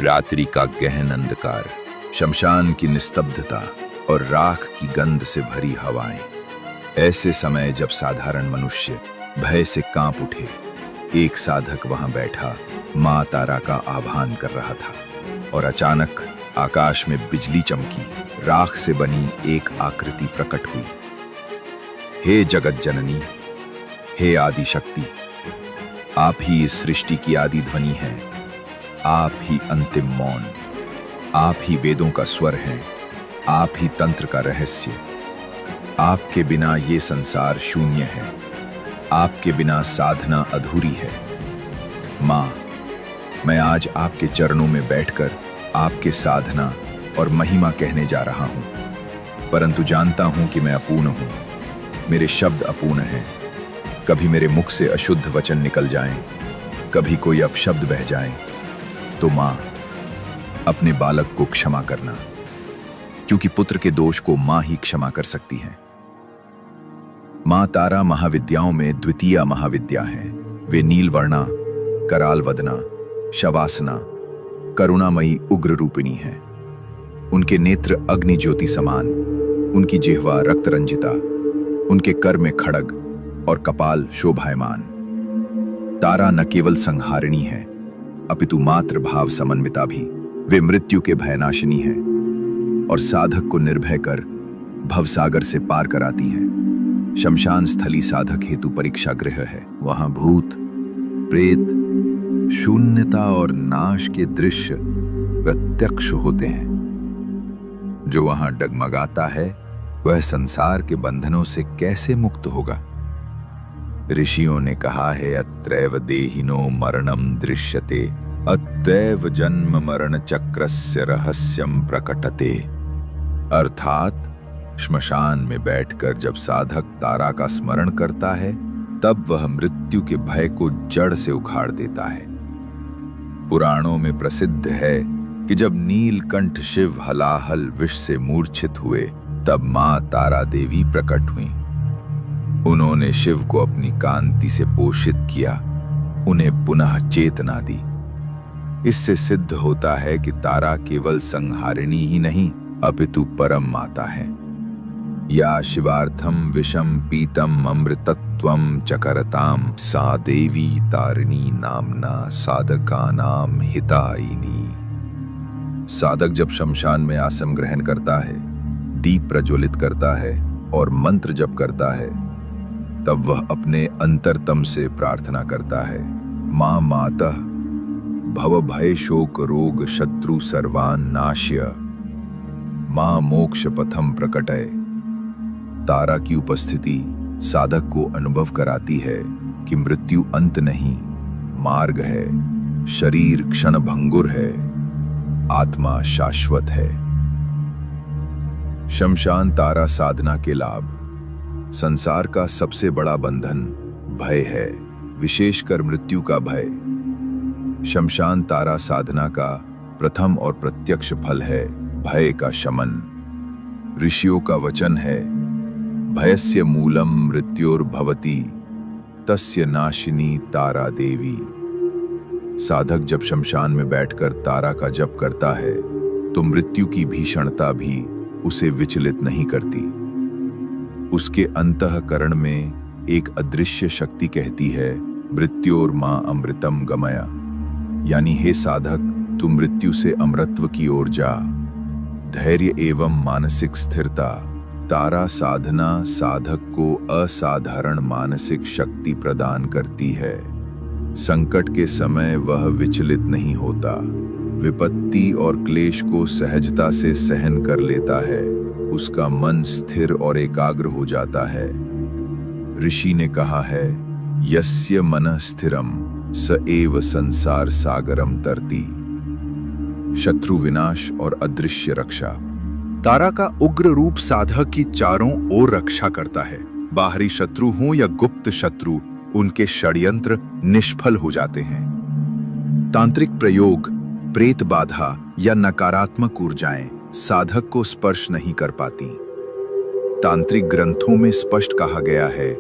रात्रि का गहन अंधकार, शमशान की निस्तब्धता और राख की गंध से भरी हवाएं। ऐसे समय जब साधारण मनुष्य भय से कांप उठे, एक साधक वहां बैठा मां तारा का आह्वान कर रहा था और अचानक आकाश में बिजली चमकी, राख से बनी एक आकृति प्रकट हुई। हे जगत जननी, हे आदि शक्ति, आप ही इस सृष्टि की आदि ध्वनि हैं, आप ही अंतिम मौन, आप ही वेदों का स्वर हैं, आप ही तंत्र का रहस्य। आपके बिना ये संसार शून्य है, आपके बिना साधना अधूरी है। मां, मैं आज आपके चरणों में बैठकर आपके साधना और महिमा कहने जा रहा हूं, परंतु जानता हूं कि मैं अपूर्ण हूं, मेरे शब्द अपूर्ण हैं। कभी मेरे मुख से अशुद्ध वचन निकल जाएं, कभी कोई अपशब्द बह जाए, तो मां, अपने बालक को क्षमा करना, क्योंकि पुत्र के दोष को मां ही क्षमा कर सकती है। मां तारा महाविद्याओं में द्वितीय महाविद्या है। वे नीलवर्णा, कराल वदना, शवासना, करुणामयी उग्र रूपिणी है। उनके नेत्र अग्नि ज्योति समान, उनकी जिह्वा रक्त रंजिता, उनके कर में खड़ग और कपाल शोभायमान। तारा न केवल संहारिणी है, अपितु मात्र भाव समन्विता भी। वे मृत्यु के भयनाशिनी है और साधक को निर्भय कर भवसागर से पार कराती है। शमशान स्थली साधक हेतु परीक्षा गृह है। वहां भूत, प्रेत, शून्यता और नाश के दृश्य प्रत्यक्ष होते हैं। जो वहां डगमगाता है वह संसार के बंधनों से कैसे मुक्त होगा? ऋषियों ने कहा है, अत्रैव देहिनो मरणम दृश्यते, अतैव जन्म मरण चक्रस्य रहस्यम प्रकटते। अर्थात श्मशान में बैठकर जब साधक तारा का स्मरण करता है, तब वह मृत्यु के भय को जड़ से उखाड़ देता है। पुराणों में प्रसिद्ध है कि जब नीलकंठ शिव हलाहल विष से मूर्छित हुए, तब मां तारा देवी प्रकट हुई। उन्होंने शिव को अपनी कांति से पोषित किया, उन्हें पुनः चेतना दी। इससे सिद्ध होता है कि तारा केवल संहारिणी ही नहीं, अपितु परम माता है। या शिवार्थम विषम पीतम अमृतत्वम चकरताम, सा देवी तारिणी नामना साधकानाम हितायिनी। साधक जब शमशान में आश्रम ग्रहण करता है, दीप प्रज्वलित करता है और मंत्र जप करता है, तब वह अपने अंतरतम से प्रार्थना करता है, मां माता भव भय शोक रोग शत्रु सर्वान नाश्य, मां मोक्ष पथम प्रकटय। तारा की उपस्थिति साधक को अनुभव कराती है कि मृत्यु अंत नहीं, मार्ग है। शरीर क्षण भंगुर है, आत्मा शाश्वत है। शमशान तारा साधना के लाभ। संसार का सबसे बड़ा बंधन भय है, विशेषकर मृत्यु का भय। शमशान तारा साधना का प्रथम और प्रत्यक्ष फल है भय का शमन। ऋषियों का वचन है, भयस्य मूलम मृत्योर्भवति, तस्य नाशिनी तारा देवी। साधक जब शमशान में बैठकर तारा का जप करता है, तो मृत्यु की भीषणता भी उसे विचलित नहीं करती। उसके अंतःकरण में एक अदृश्य शक्ति कहती है, मृत्योर मां अमृतम गमया, यानी हे साधक, तू मृत्यु से अमृतत्व की ओर जा। धैर्य एवं मानसिक स्थिरता। तारा साधना साधक को असाधारण मानसिक शक्ति प्रदान करती है। संकट के समय वह विचलित नहीं होता, विपत्ति और क्लेश को सहजता से सहन कर लेता है। उसका मन स्थिर और एकाग्र हो जाता है। ऋषि ने कहा है, यस्य मनः स्थिरम स एव संसार सागरम तरति। शत्रु विनाश और अदृश्य रक्षा। तारा का उग्र रूप साधक की चारों ओर रक्षा करता है। बाहरी शत्रु हो या गुप्त शत्रु, उनके षड्यंत्र निष्फल हो जाते हैं। तांत्रिक प्रयोग, प्रेत बाधा या नकारात्मक ऊर्जाएं साधक को स्पर्श नहीं कर पाती। तांत्रिक ग्रंथों में स्पष्ट कहा गया है,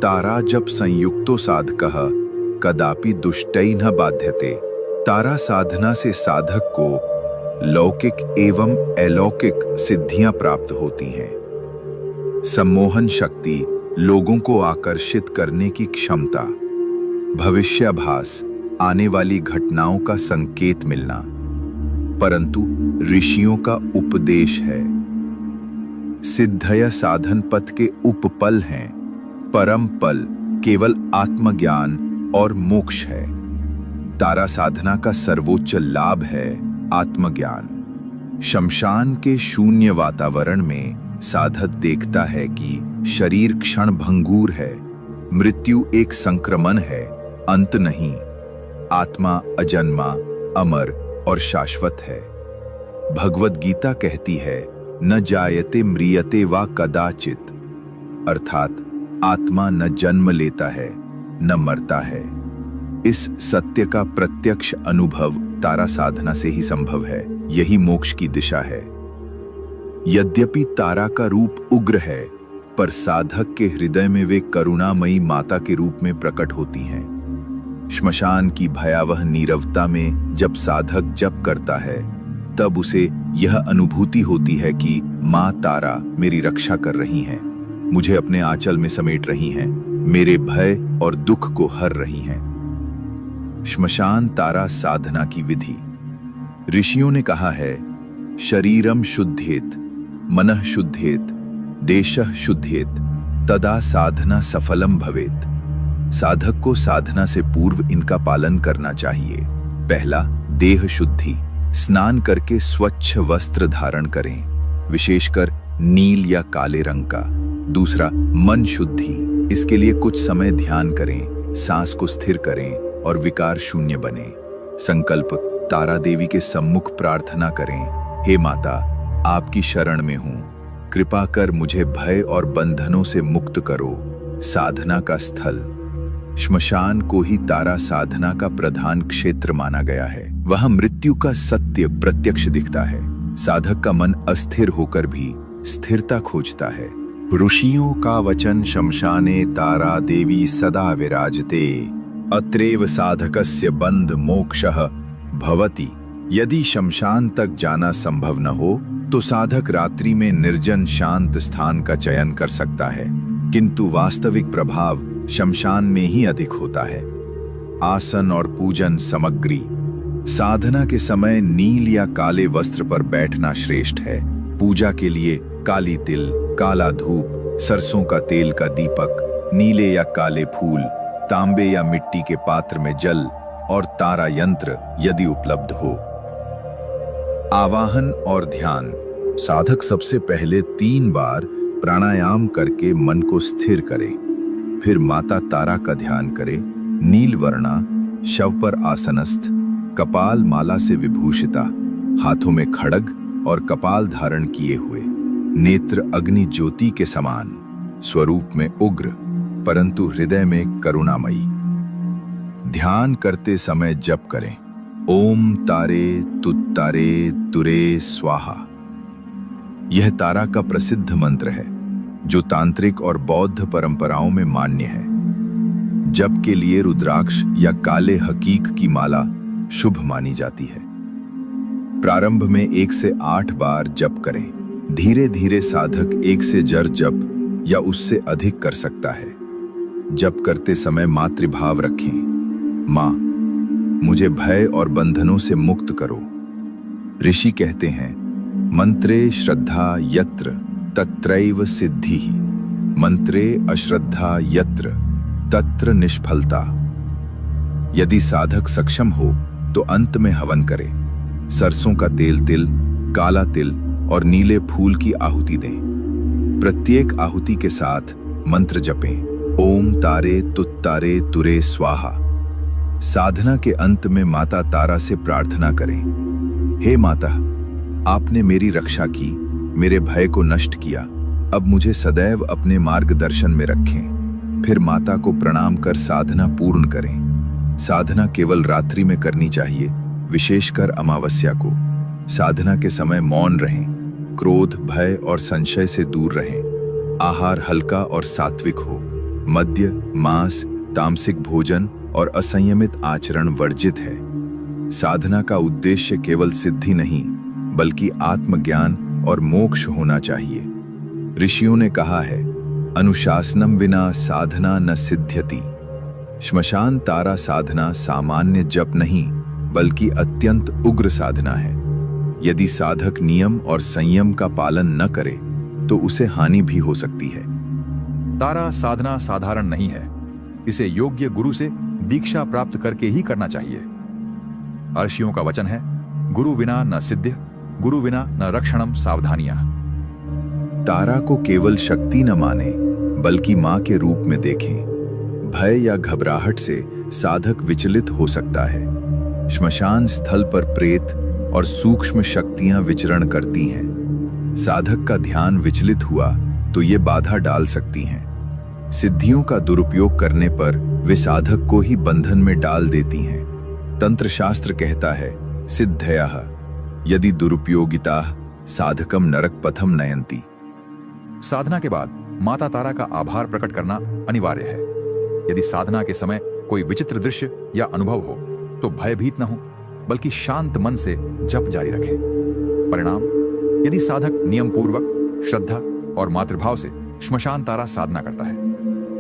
तारा जब संयुक्तो साधकः कदापि दुष्टै न बाध्यते, तारा साधना से साधक को लौकिक एवं अलौकिक सिद्धियां प्राप्त होती हैं। सम्मोहन शक्ति, लोगों को आकर्षित करने की क्षमता, भविष्याभास, आने वाली घटनाओं का संकेत मिलना, परंतु ऋषियों का उपदेश है। सिद्धय साधन पथ के उपपल हैं, परम पल केवल आत्मज्ञान और मोक्ष है। तारा साधना का सर्वोच्च लाभ है आत्मज्ञान। शमशान के शून्य वातावरण में साधक देखता है कि शरीर क्षण भंगुर है, मृत्यु एक संक्रमण है, अंत नहीं। आत्मा अजन्मा, अमर और शाश्वत है। भगवद गीता कहती है, न जायते म्रियते वा कदाचित, अर्थात आत्मा न जन्म लेता है न मरता है। इस सत्य का प्रत्यक्ष अनुभव तारा साधना से ही संभव है। यही मोक्ष की दिशा है। यद्यपि तारा का रूप उग्र है, पर साधक के हृदय में वे करुणामयी माता के रूप में प्रकट होती हैं। श्मशान की भयावह नीरवता में जब साधक जप करता है, तब उसे यह अनुभूति होती है कि माँ तारा मेरी रक्षा कर रही हैं, मुझे अपने आंचल में समेट रही हैं, मेरे भय और दुख को हर रही हैं। श्मशान तारा साधना की विधि। ऋषियों ने कहा है, शरीरम शुद्धेत, मनः शुद्धेत, देशः शुद्धेत, तदा साधना सफलम भवेत। साधक को साधना से पूर्व इनका पालन करना चाहिए। पहला, देह शुद्धि। स्नान करके स्वच्छ वस्त्र धारण करें, विशेषकर नील या काले रंग का। दूसरा, मन शुद्धि। इसके लिए कुछ समय ध्यान करें, सांस को स्थिर करें और विकार शून्य बने। संकल्प, तारा देवी के सम्मुख प्रार्थना करें, हे माता, आपकी शरण में हूं, कृपा कर मुझे भय और बंधनों से मुक्त करो। साधना का स्थल। श्मशान को ही तारा साधना का प्रधान क्षेत्र माना गया है। वहां मृत्यु का सत्य प्रत्यक्ष दिखता है। साधक का मन अस्थिर होकर भी स्थिरता खोजता है। ऋषियों का वचन, शमशाने तारा देवी सदा विराजते, अत्रैव साधकस्य बंध मोक्षः भवति। यदि शमशान तक जाना संभव न हो तो साधक रात्रि में निर्जन शांत स्थान का चयन कर सकता है, किंतु वास्तविक प्रभाव शमशान में ही अधिक होता है। आसन और पूजन सामग्री। साधना के समय नील या काले वस्त्र पर बैठना श्रेष्ठ है। पूजा के लिए काली तिल, काला धूप, सरसों का तेल का दीपक, नीले या काले फूल, तांबे या मिट्टी के पात्र में जल और तारा यंत्र यदि उपलब्ध हो। आवाहन और ध्यान। साधक सबसे पहले 3 बार प्राणायाम करके मन को स्थिर करे, फिर माता तारा का ध्यान करे। नीलवर्णा, शव पर आसनस्थ, कपाल माला से विभूषिता, हाथों में खड्ग और कपाल धारण किए हुए, नेत्र अग्नि ज्योति के समान, स्वरूप में उग्र परंतु हृदय में करुणामयी। ध्यान करते समय जप करें, ओम तारे तुत्तारे तुरे स्वाहा। यह तारा का प्रसिद्ध मंत्र है जो तांत्रिक और बौद्ध परंपराओं में मान्य है। जप के लिए रुद्राक्ष या काले हकीक की माला शुभ मानी जाती है। प्रारंभ में 1 से 8 बार जप करें। धीरे धीरे साधक 1 से जर जप या उससे अधिक कर सकता है। जप करते समय मातृभाव रखें, माँ मुझे भय और बंधनों से मुक्त करो। ऋषि कहते हैं, मंत्रे श्रद्धा यत्र तत्रैव सिद्धि, मंत्रे अश्रद्धा यत्र तत्र निष्फलता। यदि साधक सक्षम हो तो अंत में हवन करे। सरसों का तेल, तिल, काला तिल और नीले फूल की आहुति दें। प्रत्येक आहुति के साथ मंत्र जपें, ओम तारे तुत्तारे तुरे स्वाहा। साधना के अंत में माता तारा से प्रार्थना करें, हे माता, आपने मेरी रक्षा की, मेरे भय को नष्ट किया, अब मुझे सदैव अपने मार्गदर्शन में रखें। फिर माता को प्रणाम कर साधना पूर्ण करें। साधना केवल रात्रि में करनी चाहिए, विशेषकर अमावस्या को। साधना के समय मौन रहें, क्रोध, भय और संशय से दूर रहें। आहार हल्का और सात्विक हो। मद्य, मांस, तामसिक भोजन और असंयमित आचरण वर्जित है। साधना का उद्देश्य केवल सिद्धि नहीं, बल्कि आत्मज्ञान और मोक्ष होना चाहिए। ऋषियों ने कहा है, अनुशासनम विना साधना न सिद्ध्यति। श्मशान तारा साधना सामान्य जप नहीं, बल्कि अत्यंत उग्र साधना है। यदि साधक नियम और संयम का पालन न करे तो उसे हानि भी हो सकती है। तारा साधना साधारण नहीं है। इसे योग्य गुरु से दीक्षा प्राप्त करके ही करना चाहिए। ऋषियों का वचन है, गुरु विना न सिद्ध, गुरु विना न रक्षणम सावधानियां। तारा को केवल शक्ति न माने, बल्कि मां के रूप में देखें। भय या घबराहट से साधक विचलित हो सकता है। श्मशान स्थल पर प्रेत और सूक्ष्म शक्तियां विचरण करती हैं। साधक का ध्यान विचलित हुआ तो ये बाधा डाल सकती हैं। सिद्धियों का दुरुपयोग करने पर वे साधक को ही बंधन में डाल देती हैं। तंत्र शास्त्र कहता है, सिद्धयः यदि दुरुपयोगिता साधकम नरक पथम नयन्ति। साधना के बाद माता तारा का आभार प्रकट करना अनिवार्य है। यदि साधना के समय कोई विचित्र दृश्य या अनुभव हो तो भयभीत न हो, बल्कि शांत मन से जप जारी रखें। परिणाम, यदि साधक नियम पूर्वक, श्रद्धा और मातृभाव से श्मशान तारा साधना करता है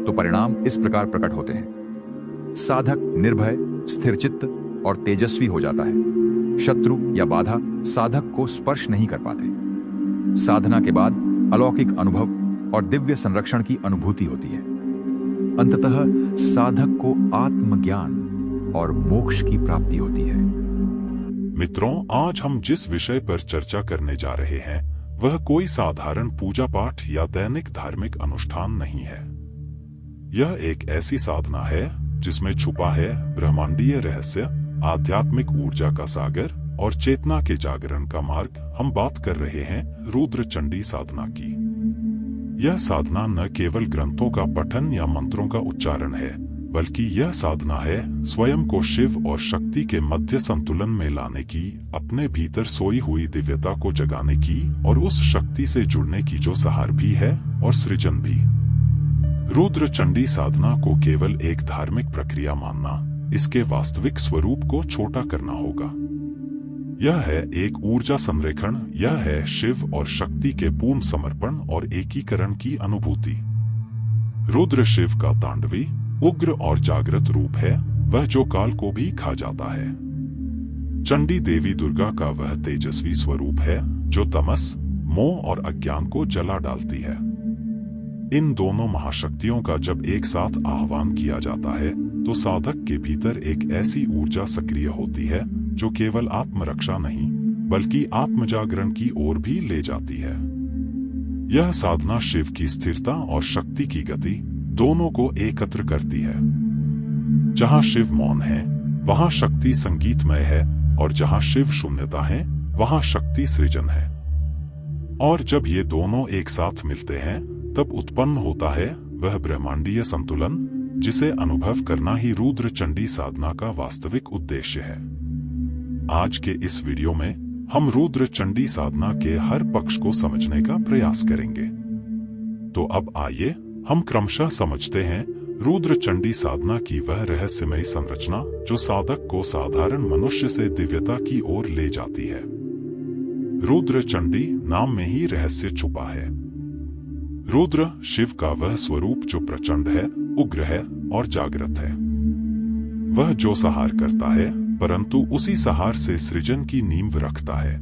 तो परिणाम इस प्रकार प्रकट होते हैं। साधक निर्भय, स्थिरचित्त और तेजस्वी हो जाता है। शत्रु या बाधा साधक को स्पर्श नहीं कर पाते। साधना के बाद अलौकिक अनुभव और दिव्य संरक्षण की अनुभूति होती है। अंततः साधक को आत्मज्ञान और मोक्ष की प्राप्ति होती है। मित्रों, आज हम जिस विषय पर चर्चा करने जा रहे हैं वह कोई साधारण पूजा पाठ या दैनिक धार्मिक अनुष्ठान नहीं है। यह एक ऐसी साधना है जिसमें छुपा है ब्रह्मांडीय रहस्य, आध्यात्मिक ऊर्जा का सागर और चेतना के जागरण का मार्ग। हम बात कर रहे हैं रुद्र चंडी साधना की। यह साधना न केवल ग्रंथों का पठन या मंत्रों का उच्चारण है, बल्कि यह साधना है स्वयं को शिव और शक्ति के मध्य संतुलन में लाने की, अपने भीतर सोई हुई दिव्यता को जगाने की और उस शक्ति से जुड़ने की जो सहार भी है और सृजन भी। रुद्र चंडी साधना को केवल एक धार्मिक प्रक्रिया मानना, इसके वास्तविक स्वरूप को छोटा करना होगा। यह है एक ऊर्जा संरेखण, यह है शिव और शक्ति के पूर्ण समर्पण और एकीकरण की अनुभूति। रुद्र शिव का तांडवी, उग्र और जागृत रूप है, वह जो काल को भी खा जाता है। चंडी देवी दुर्गा का वह तेजस्वी स्वरूप है जो तमस, मोह और अज्ञान को जला डालती है। इन दोनों महाशक्तियों का जब एक साथ आह्वान किया जाता है तो साधक के भीतर एक ऐसी ऊर्जा सक्रिय होती है जो केवल आत्मरक्षा नहीं, बल्कि आत्मजागरण की ओर भी ले जाती है। यह साधना शिव की स्थिरता और शक्ति की गति दोनों को एकत्र करती है। जहां शिव मौन है वहां शक्ति संगीतमय है, और जहां शिव शून्यता है वहां शक्ति सृजन है। और जब ये दोनों एक साथ मिलते हैं तब उत्पन्न होता है वह ब्रह्मांडीय संतुलन जिसे अनुभव करना ही रुद्र चंडी साधना का वास्तविक उद्देश्य है। आज के इस वीडियो में हम रुद्र चंडी साधना के हर पक्ष को समझने का प्रयास करेंगे। तो अब आइए हम क्रमशः समझते हैं रुद्र चंडी साधना की वह रहस्यमय संरचना जो साधक को साधारण मनुष्य से दिव्यता की ओर ले जाती है। रुद्र चंडी नाम में ही रहस्य छुपा है। रुद्र शिव का वह स्वरूप जो प्रचंड है, उग्र है और जागृत है। वह जो सहार करता है परंतु उसी सहार से सृजन की नींव रखता है।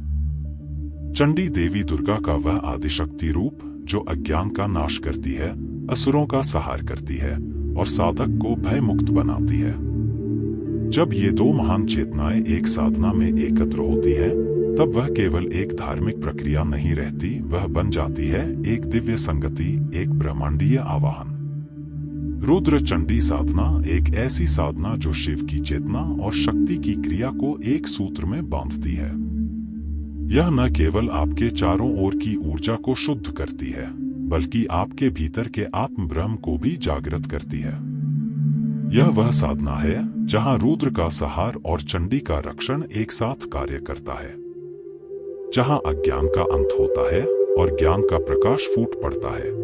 चंडी देवी दुर्गा का वह आदिशक्ति रूप जो अज्ञान का नाश करती है, असुरों का सहार करती है और साधक को भय मुक्त बनाती है। जब ये दो महान चेतनाएं एक साधना में एकत्र होती है तब वह केवल एक धार्मिक प्रक्रिया नहीं रहती, वह बन जाती है एक दिव्य संगति, एक ब्रह्मांडीय आवाहन। रुद्र चंडी साधना एक ऐसी साधना जो शिव की चेतना और शक्ति की क्रिया को एक सूत्र में बांधती है। यह न केवल आपके चारों ओर की ऊर्जा को शुद्ध करती है, बल्कि आपके भीतर के आत्म ब्रह्म को भी जागृत करती है। यह वह साधना है जहां रुद्र का सहार और चंडी का रक्षण एक साथ कार्य करता है, जहां अज्ञान का अंत होता है और ज्ञान का प्रकाश फूट पड़ता है।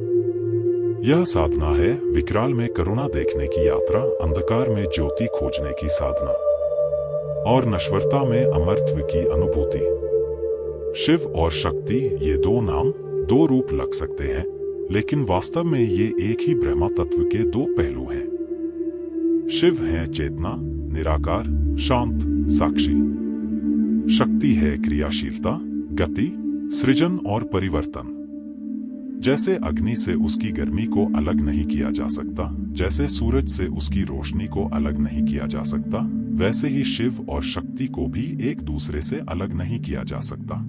यह साधना है विकराल में करुणा देखने की यात्रा, अंधकार में ज्योति खोजने की साधना। और नश्वरता में अमरत्व की अनुभूति। शिव और शक्ति, ये दो नाम, दो रूप लग सकते हैं, लेकिन वास्तव में ये एक ही ब्रह्मा तत्व के दो पहलू हैं। शिव है चेतना, निराकार, शांत, साक्षी। शक्ति है क्रियाशीलता, गति, सृजन और परिवर्तन। जैसे अग्नि से उसकी गर्मी को अलग नहीं किया जा सकता, जैसे सूरज से उसकी रोशनी को अलग नहीं किया जा सकता, वैसे ही शिव और शक्ति को भी एक दूसरे से अलग नहीं किया जा सकता।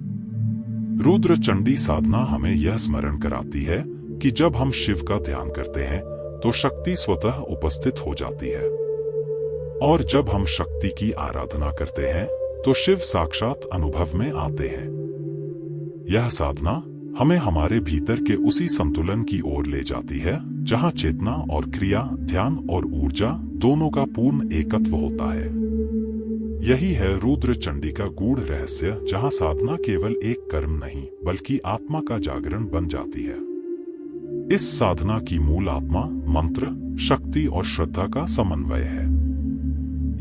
रुद्र चंडी साधना हमें यह स्मरण कराती है कि जब हम शिव का ध्यान करते हैं तो शक्ति स्वतः उपस्थित हो जाती है, और जब हम शक्ति की आराधना करते हैं तो शिव साक्षात अनुभव में आते हैं। यह साधना हमें हमारे भीतर के उसी संतुलन की ओर ले जाती है जहां चेतना और क्रिया, ध्यान और ऊर्जा दोनों का पूर्ण एकत्व होता है। यही है रुद्र चंडी का गूढ़ रहस्य, जहां साधना केवल एक कर्म नहीं बल्कि आत्मा का जागरण बन जाती है। इस साधना की मूल आत्मा मंत्र, शक्ति और श्रद्धा का समन्वय है।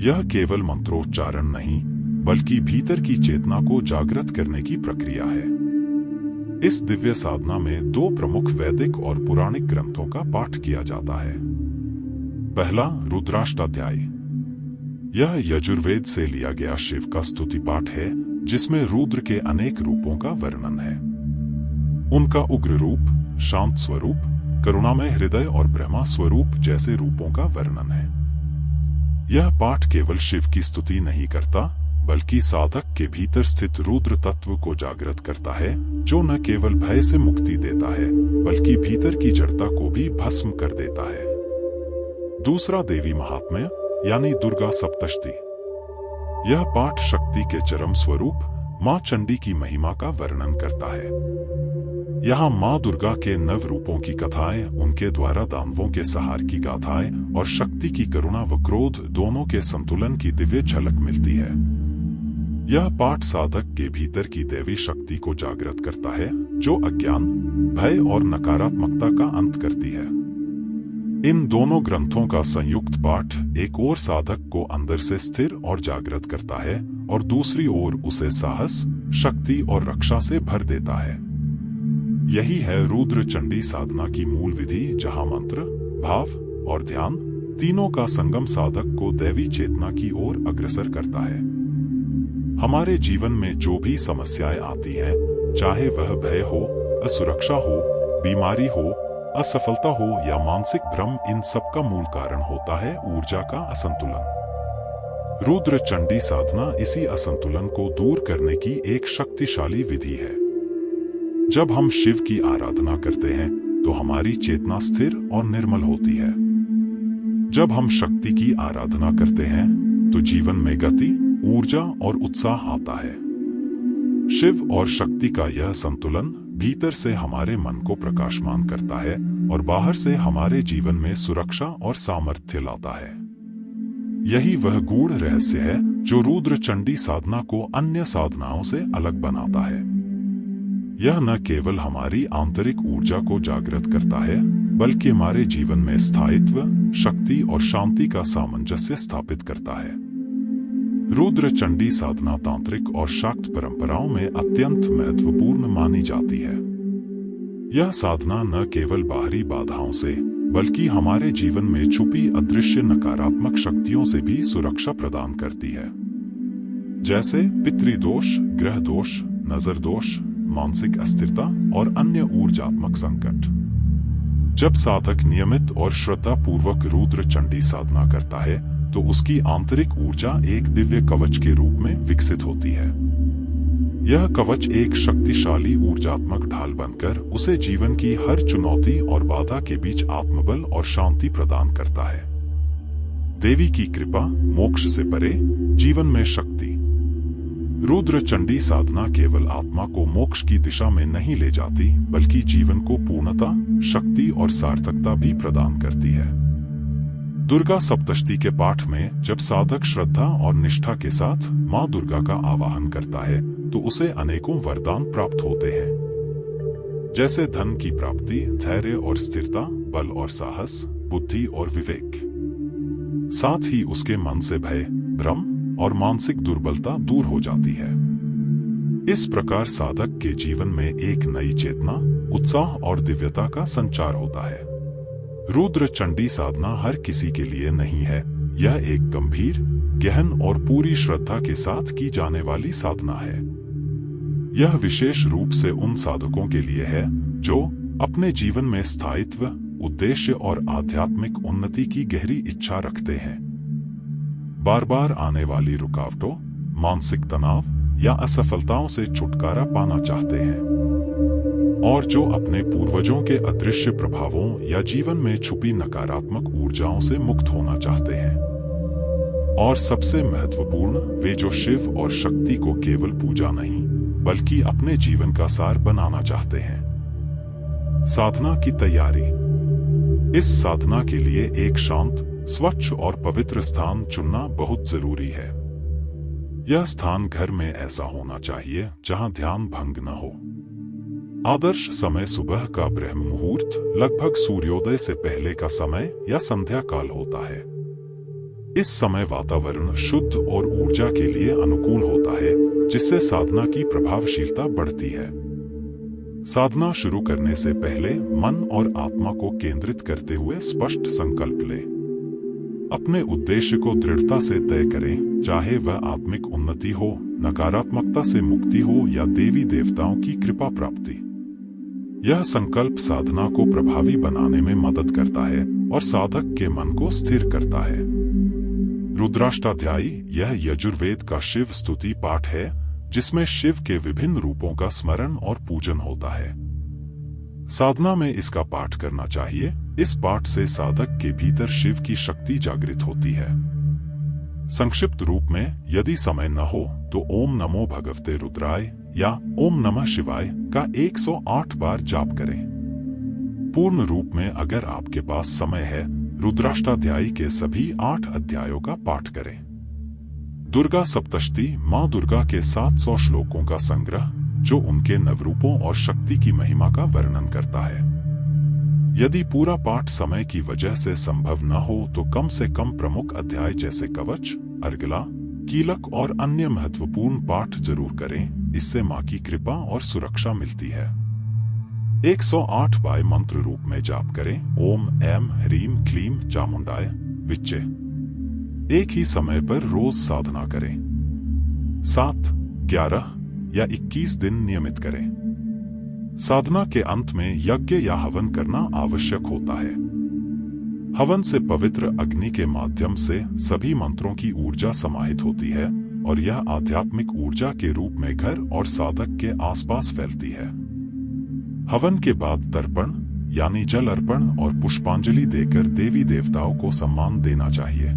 यह केवल मंत्रोच्चारण नहीं बल्कि भीतर की चेतना को जागृत करने की प्रक्रिया है। इस दिव्य साधना में दो प्रमुख वैदिक और पौराणिक ग्रंथों का पाठ किया जाता है। पहला, रुद्राष्टाध्याय। यह यजुर्वेद से लिया गया शिव का स्तुति पाठ है, जिसमें रुद्र के अनेक रूपों का वर्णन है। उनका उग्र रूप, शांत स्वरूप, करुणामय हृदय और ब्रह्मा स्वरूप जैसे रूपों का वर्णन है। यह पाठ केवल शिव की स्तुति नहीं करता बल्कि साधक के भीतर स्थित रुद्र तत्व को जागृत करता है, जो न केवल भय से मुक्ति देता है बल्कि भीतर की जड़ता को भी भस्म कर देता है। दूसरा, देवी महात्म्य यानी दुर्गा सप्तशती। यह पाठ शक्ति के चरम स्वरूप मां चंडी की महिमा का वर्णन करता है। यहाँ मां दुर्गा के नव रूपों की कथाएं, उनके द्वारा दानवों के सहार की गाथाएं और शक्ति की करुणा व क्रोध दोनों के संतुलन की दिव्य झलक मिलती है। यह पाठ साधक के भीतर की दैवी शक्ति को जागृत करता है, जो अज्ञान, भय और नकारात्मकता का अंत करती है। इन दोनों ग्रंथों का संयुक्त पाठ एक ओर साधक को अंदर से स्थिर और जागृत करता है और दूसरी ओर उसे साहस, शक्ति और रक्षा से भर देता है। यही है रुद्र चंडी साधना की मूल विधि, जहां मंत्र, भाव और ध्यान तीनों का संगम साधक को दैवी चेतना की ओर अग्रसर करता है। हमारे जीवन में जो भी समस्याएं आती हैं, चाहे वह भय हो, असुरक्षा हो, बीमारी हो, असफलता हो या मानसिक भ्रम, इन सब का मूल कारण होता है ऊर्जा का असंतुलन। रुद्र चंडी साधना इसी असंतुलन को दूर करने की एक शक्तिशाली विधि है। जब हम शिव की आराधना करते हैं तो हमारी चेतना स्थिर और निर्मल होती है। जब हम शक्ति की आराधना करते हैं तो जीवन में गति, ऊर्जा और उत्साह आता है। शिव और शक्ति का यह संतुलन भीतर से हमारे मन को प्रकाशमान करता है और बाहर से हमारे जीवन में सुरक्षा और सामर्थ्य लाता है। यही वह गूढ़ रहस्य है जो रुद्र चंडी साधना को अन्य साधनाओं से अलग बनाता है। यह न केवल हमारी आंतरिक ऊर्जा को जागृत करता है, बल्कि हमारे जीवन में स्थायित्व, शक्ति और शांति का सामंजस्य स्थापित करता है। रुद्र चंडी साधना तांत्रिक और शाक्त परंपराओं में अत्यंत महत्वपूर्ण मानी जाती है। यह साधना न केवल बाहरी बाधाओं से बल्कि हमारे जीवन में छुपी अदृश्य नकारात्मक शक्तियों से भी सुरक्षा प्रदान करती है, जैसे पितृदोष, ग्रह दोष, नजर दोष, मानसिक अस्थिरता और अन्य ऊर्जात्मक संकट। जब साधक नियमित और श्रद्धा पूर्वक रुद्र चंडी साधना करता है तो उसकी आंतरिक ऊर्जा एक दिव्य कवच के रूप में विकसित होती है। यह कवच एक शक्तिशाली ऊर्जात्मक ढाल बनकर उसे जीवन की हर चुनौती और बाधा के बीच आत्मबल और शांति प्रदान करता है। देवी की कृपा, मोक्ष से परे, जीवन में शक्ति। रुद्र चंडी साधना केवल आत्मा को मोक्ष की दिशा में नहीं ले जाती, बल्कि जीवन को पूर्णता, शक्ति और सार्थकता भी प्रदान करती है। दुर्गा सप्तशती के पाठ में जब साधक श्रद्धा और निष्ठा के साथ मां दुर्गा का आवाहन करता है तो उसे अनेकों वरदान प्राप्त होते हैं, जैसे धन की प्राप्ति, धैर्य और स्थिरता, बल और साहस, बुद्धि और विवेक। साथ ही उसके मन से भय, भ्रम और मानसिक दुर्बलता दूर हो जाती है। इस प्रकार साधक के जीवन में एक नई चेतना, उत्साह और दिव्यता का संचार होता है। रुद्र चंडी साधना हर किसी के लिए नहीं है। यह एक गंभीर, गहन और पूरी श्रद्धा के साथ की जाने वाली साधना है। यह विशेष रूप से उन साधकों के लिए है जो अपने जीवन में स्थायित्व, उद्देश्य और आध्यात्मिक उन्नति की गहरी इच्छा रखते हैं। बार बार आने वाली रुकावटों, मानसिक तनाव या असफलताओं से छुटकारा पाना चाहते हैं और जो अपने पूर्वजों के अदृश्य प्रभावों या जीवन में छुपी नकारात्मक ऊर्जाओं से मुक्त होना चाहते हैं। और सबसे महत्वपूर्ण, वे जो शिव और शक्ति को केवल पूजा नहीं बल्कि अपने जीवन का सार बनाना चाहते हैं। साधना की तैयारी। इस साधना के लिए एक शांत, स्वच्छ और पवित्र स्थान चुनना बहुत जरूरी है। यह स्थान घर में ऐसा होना चाहिए जहां ध्यान भंग न हो। आदर्श समय सुबह का ब्रह्म मुहूर्त, लगभग सूर्योदय से पहले का समय या संध्या काल होता है। इस समय वातावरण शुद्ध और ऊर्जा के लिए अनुकूल होता है, जिससे साधना की प्रभावशीलता बढ़ती है। साधना शुरू करने से पहले मन और आत्मा को केंद्रित करते हुए स्पष्ट संकल्प लें। अपने उद्देश्य को दृढ़ता से तय करें, चाहे वह आत्मिक उन्नति हो, नकारात्मकता से मुक्ति हो या देवी देवताओं की कृपा प्राप्ति। यह संकल्प साधना को प्रभावी बनाने में मदद करता है और साधक के मन को स्थिर करता है। रुद्राष्टाध्यायी यह यजुर्वेद का शिव स्तुति पाठ है, जिसमें शिव के विभिन्न रूपों का स्मरण और पूजन होता है। साधना में इसका पाठ करना चाहिए। इस पाठ से साधक के भीतर शिव की शक्ति जागृत होती है। संक्षिप्त रूप में, यदि समय न हो तो ओम नमो भगवते रुद्राय या ओम नमः शिवाय का 108 बार जाप करें। पूर्ण रूप में, अगर आपके पास समय है, रुद्राष्टाध्यायी के सभी 8 अध्यायों का पाठ करें। दुर्गा सप्तशती माँ दुर्गा के 700 श्लोकों का संग्रह, जो उनके नवरूपों और शक्ति की महिमा का वर्णन करता है। यदि पूरा पाठ समय की वजह से संभव न हो तो कम से कम प्रमुख अध्याय जैसे कवच, अर्गला, कीलक और अन्य महत्वपूर्ण पाठ जरूर करें। इससे माँ की कृपा और सुरक्षा मिलती है। 108 बार मंत्र रूप में जाप करें। ओम ऐं ह्रीं क्लीं चामुंडाय विच्चे। एक ही समय पर रोज साधना करें। 7, 11 या 21 दिन नियमित करें। साधना के अंत में यज्ञ या हवन करना आवश्यक होता है। हवन से पवित्र अग्नि के माध्यम से सभी मंत्रों की ऊर्जा समाहित होती है और यह आध्यात्मिक ऊर्जा के रूप में घर और साधक के आसपास फैलती है। हवन के बाद तर्पण यानी जल अर्पण और पुष्पांजलि देकर देवी देवताओं को सम्मान देना चाहिए।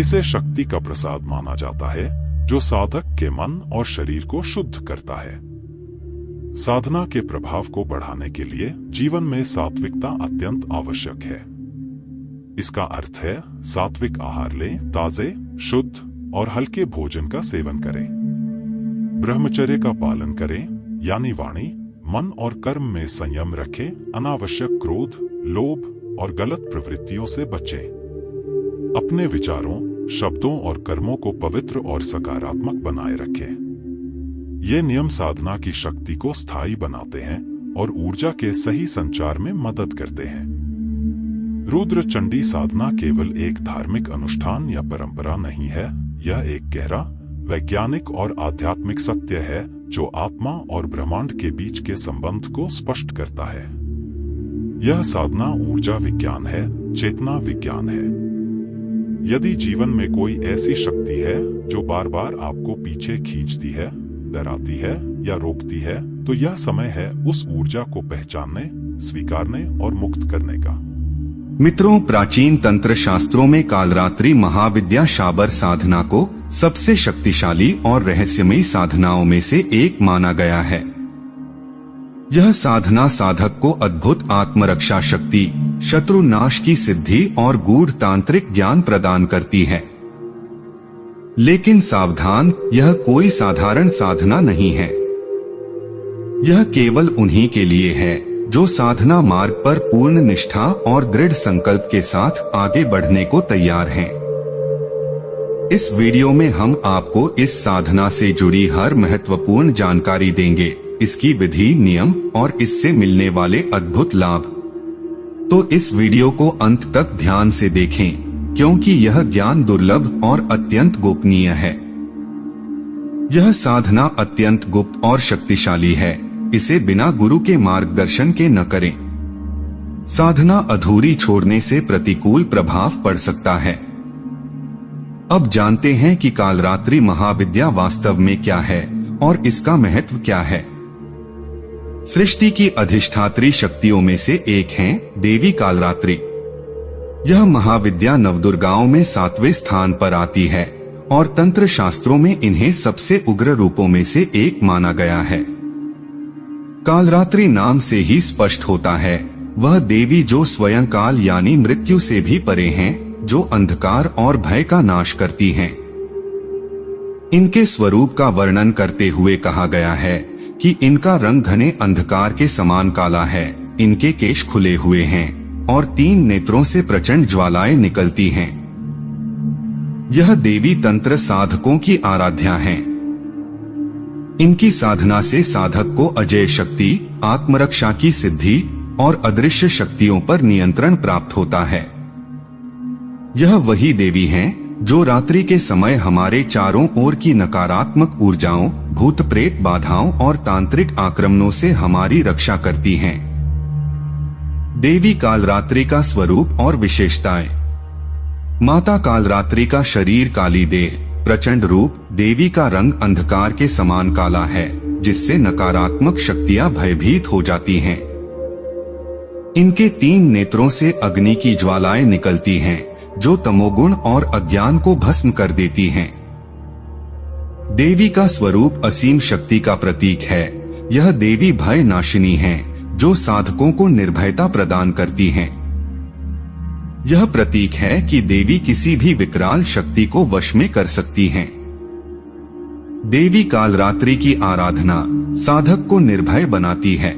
इसे शक्ति का प्रसाद माना जाता है, जो साधक के मन और शरीर को शुद्ध करता है। साधना के प्रभाव को बढ़ाने के लिए जीवन में सात्विकता अत्यंत आवश्यक है। इसका अर्थ है सात्विक आहार लें, ताजे, शुद्ध और हल्के भोजन का सेवन करें। ब्रह्मचर्य का पालन करें, यानी वाणी, मन और कर्म में संयम रखें। अनावश्यक क्रोध, लोभ और गलत प्रवृत्तियों से बचें। अपने विचारों, शब्दों और कर्मों को पवित्र और सकारात्मक बनाए रखें। ये नियम साधना की शक्ति को स्थायी बनाते हैं और ऊर्जा के सही संचार में मदद करते हैं। रुद्र चंडी साधना केवल एक धार्मिक अनुष्ठान या परंपरा नहीं है, यह एक गहरा, वैज्ञानिक और आध्यात्मिक सत्य है जो आत्मा और ब्रह्मांड के बीच के संबंध को स्पष्ट करता है। यह साधना ऊर्जा विज्ञान है, चेतना विज्ञान है। यदि जीवन में कोई ऐसी शक्ति है जो बार बार आपको पीछे खींचती है, डराती है या रोकती है, तो यह समय है उस ऊर्जा को पहचानने, स्वीकारने और मुक्त करने का। मित्रों, प्राचीन तंत्र शास्त्रों में कालरात्रि महाविद्या शाबर साधना को सबसे शक्तिशाली और रहस्यमयी साधनाओं में से एक माना गया है। यह साधना साधक को अद्भुत आत्मरक्षा शक्ति, शत्रु नाश की सिद्धि और गूढ़ तांत्रिक ज्ञान प्रदान करती है। लेकिन सावधान, यह कोई साधारण साधना नहीं है। यह केवल उन्हीं के लिए है जो साधना मार्ग पर पूर्ण निष्ठा और दृढ़ संकल्प के साथ आगे बढ़ने को तैयार हैं। इस वीडियो में हम आपको इस साधना से जुड़ी हर महत्वपूर्ण जानकारी देंगे, इसकी विधि, नियम और इससे मिलने वाले अद्भुत लाभ। तो इस वीडियो को अंत तक ध्यान से देखें, क्योंकि यह ज्ञान दुर्लभ और अत्यंत गोपनीय है। यह साधना अत्यंत गुप्त और शक्तिशाली है, इसे बिना गुरु के मार्गदर्शन के न करें। साधना अधूरी छोड़ने से प्रतिकूल प्रभाव पड़ सकता है। अब जानते हैं कि कालरात्रि महाविद्या वास्तव में क्या है और इसका महत्व क्या है। सृष्टि की अधिष्ठात्री शक्तियों में से एक हैं देवी कालरात्रि। यह महाविद्या नवदुर्गाओं में 7वें स्थान पर आती है और तंत्र शास्त्रों में इन्हें सबसे उग्र रूपों में से एक माना गया है। कालरात्रि नाम से ही स्पष्ट होता है, वह देवी जो स्वयं काल यानी मृत्यु से भी परे हैं, जो अंधकार और भय का नाश करती हैं। इनके स्वरूप का वर्णन करते हुए कहा गया है कि इनका रंग घने अंधकार के समान काला है, इनके केश खुले हुए हैं और 3 नेत्रों से प्रचंड ज्वालाएं निकलती हैं। यह देवी तंत्र साधकों की आराध्या हैं। इनकी साधना से साधक को अजेय शक्ति, आत्मरक्षा की सिद्धि और अदृश्य शक्तियों पर नियंत्रण प्राप्त होता है। यह वही देवी हैं जो रात्रि के समय हमारे चारों ओर की नकारात्मक ऊर्जाओं, भूत प्रेत बाधाओं और तांत्रिक आक्रमणों से हमारी रक्षा करती हैं। देवी कालरात्रि का स्वरूप और विशेषताएं। माता कालरात्रि का शरीर काली देह, प्रचंड रूप। देवी का रंग अंधकार के समान काला है, जिससे नकारात्मक शक्तियां भयभीत हो जाती हैं। इनके 3 नेत्रों से अग्नि की ज्वालाएं निकलती हैं, जो तमोगुण और अज्ञान को भस्म कर देती हैं। देवी का स्वरूप असीम शक्ति का प्रतीक है। यह देवी भय नाशिनी है, जो साधकों को निर्भयता प्रदान करती हैं। यह प्रतीक है कि देवी किसी भी विकराल शक्ति को वश में कर सकती हैं। देवी कालरात्रि की आराधना साधक को निर्भय बनाती है।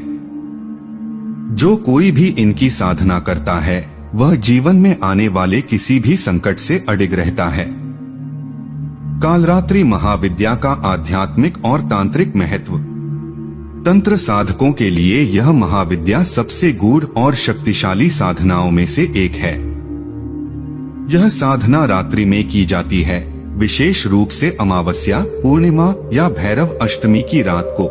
जो कोई भी इनकी साधना करता है, वह जीवन में आने वाले किसी भी संकट से अडिग रहता है। कालरात्रि महाविद्या का आध्यात्मिक और तांत्रिक महत्व। तंत्र साधकों के लिए यह महाविद्या सबसे गूढ़ और शक्तिशाली साधनाओं में से एक है। यह साधना रात्रि में की जाती है, विशेष रूप से अमावस्या, पूर्णिमा या भैरव अष्टमी की रात को।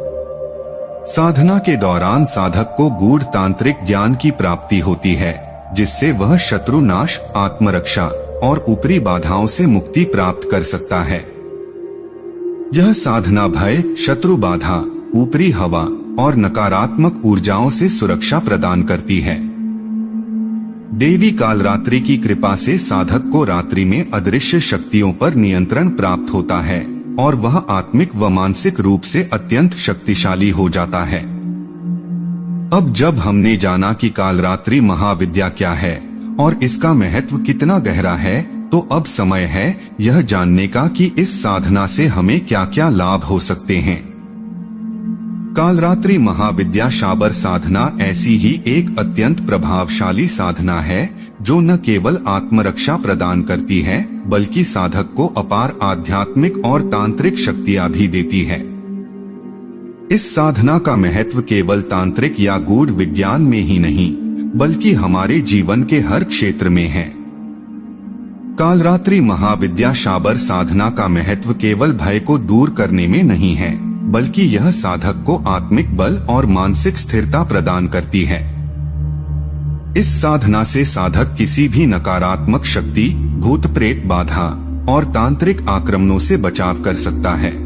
साधना के दौरान साधक को गूढ़ तांत्रिक ज्ञान की प्राप्ति होती है, जिससे वह शत्रु नाश, आत्मरक्षा और ऊपरी बाधाओं से मुक्ति प्राप्त कर सकता है। यह साधना भय, शत्रु बाधा, ऊपरी हवा और नकारात्मक ऊर्जाओं से सुरक्षा प्रदान करती है। देवी कालरात्रि की कृपा से साधक को रात्रि में अदृश्य शक्तियों पर नियंत्रण प्राप्त होता है और वह आत्मिक व मानसिक रूप से अत्यंत शक्तिशाली हो जाता है। अब जब हमने जाना कि कालरात्रि महाविद्या क्या है और इसका महत्व कितना गहरा है, तो अब समय है यह जानने का कि इस साधना से हमें क्या क्या लाभ हो सकते हैं। कालरात्रि महाविद्या शाबर साधना ऐसी ही एक अत्यंत प्रभावशाली साधना है, जो न केवल आत्मरक्षा प्रदान करती है, बल्कि साधक को अपार आध्यात्मिक और तांत्रिक शक्तियां भी देती है। इस साधना का महत्व केवल तांत्रिक या गूढ़ विज्ञान में ही नहीं, बल्कि हमारे जीवन के हर क्षेत्र में है। कालरात्रि महाविद्या शाबर साधना का महत्व केवल भय को दूर करने में नहीं है, बल्कि यह साधक को आत्मिक बल और मानसिक स्थिरता प्रदान करती है। इस साधना से साधक किसी भी नकारात्मक शक्ति, भूत प्रेत बाधा और तांत्रिक आक्रमणों से बचाव कर सकता है।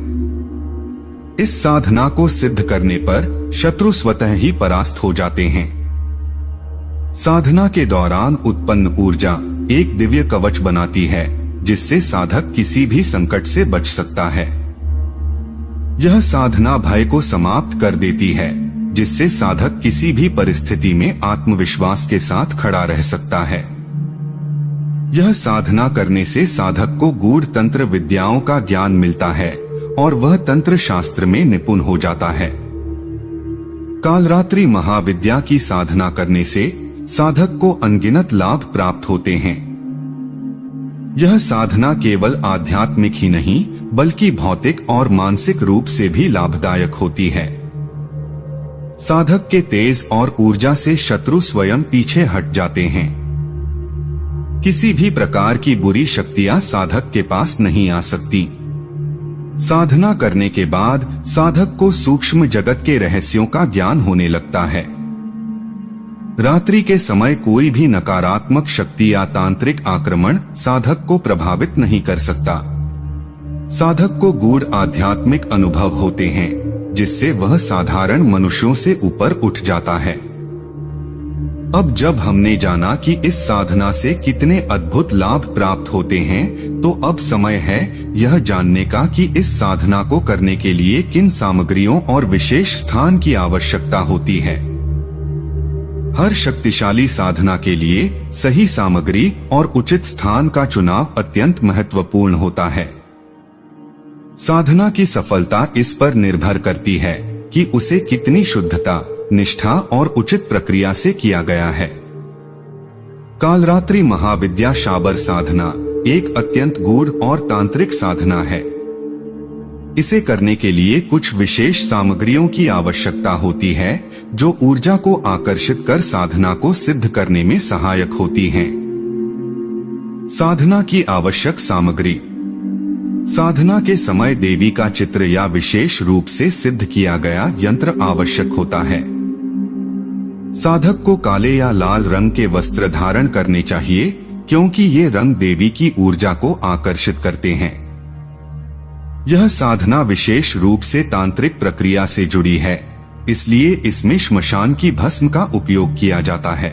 इस साधना को सिद्ध करने पर शत्रु स्वतः ही परास्त हो जाते हैं। साधना के दौरान उत्पन्न ऊर्जा एक दिव्य कवच बनाती है, जिससे साधक किसी भी संकट से बच सकता है। यह साधना भय को समाप्त कर देती है, जिससे साधक किसी भी परिस्थिति में आत्मविश्वास के साथ खड़ा रह सकता है। यह साधना करने से साधक को गूढ़ तंत्र विद्याओं का ज्ञान मिलता है और वह तंत्र शास्त्र में निपुण हो जाता है। कालरात्रि महाविद्या की साधना करने से साधक को अनगिनत लाभ प्राप्त होते हैं। यह साधना केवल आध्यात्मिक ही नहीं बल्कि भौतिक और मानसिक रूप से भी लाभदायक होती है। साधक के तेज और ऊर्जा से शत्रु स्वयं पीछे हट जाते हैं। किसी भी प्रकार की बुरी शक्तियां साधक के पास नहीं आ सकती। साधना करने के बाद साधक को सूक्ष्म जगत के रहस्यों का ज्ञान होने लगता है। रात्रि के समय कोई भी नकारात्मक शक्ति या तांत्रिक आक्रमण साधक को प्रभावित नहीं कर सकता। साधक को गूढ़ आध्यात्मिक अनुभव होते हैं, जिससे वह साधारण मनुष्यों से ऊपर उठ जाता है। अब जब हमने जाना कि इस साधना से कितने अद्भुत लाभ प्राप्त होते हैं, तो अब समय है यह जानने का कि इस साधना को करने के लिए किन सामग्रियों और विशेष स्थान की आवश्यकता होती है। हर शक्तिशाली साधना के लिए सही सामग्री और उचित स्थान का चुनाव अत्यंत महत्वपूर्ण होता है। साधना की सफलता इस पर निर्भर करती है कि उसे कितनी शुद्धता, निष्ठा और उचित प्रक्रिया से किया गया है। कालरात्रि महाविद्या शाबर साधना एक अत्यंत गूढ़ और तांत्रिक साधना है। इसे करने के लिए कुछ विशेष सामग्रियों की आवश्यकता होती है, जो ऊर्जा को आकर्षित कर साधना को सिद्ध करने में सहायक होती हैं। साधना की आवश्यक सामग्री। साधना के समय देवी का चित्र या विशेष रूप से सिद्ध किया गया यंत्र आवश्यक होता है। साधक को काले या लाल रंग के वस्त्र धारण करने चाहिए, क्योंकि ये रंग देवी की ऊर्जा को आकर्षित करते हैं। यह साधना विशेष रूप से तांत्रिक प्रक्रिया से जुड़ी है, इसलिए इसमें श्मशान की भस्म का उपयोग किया जाता है।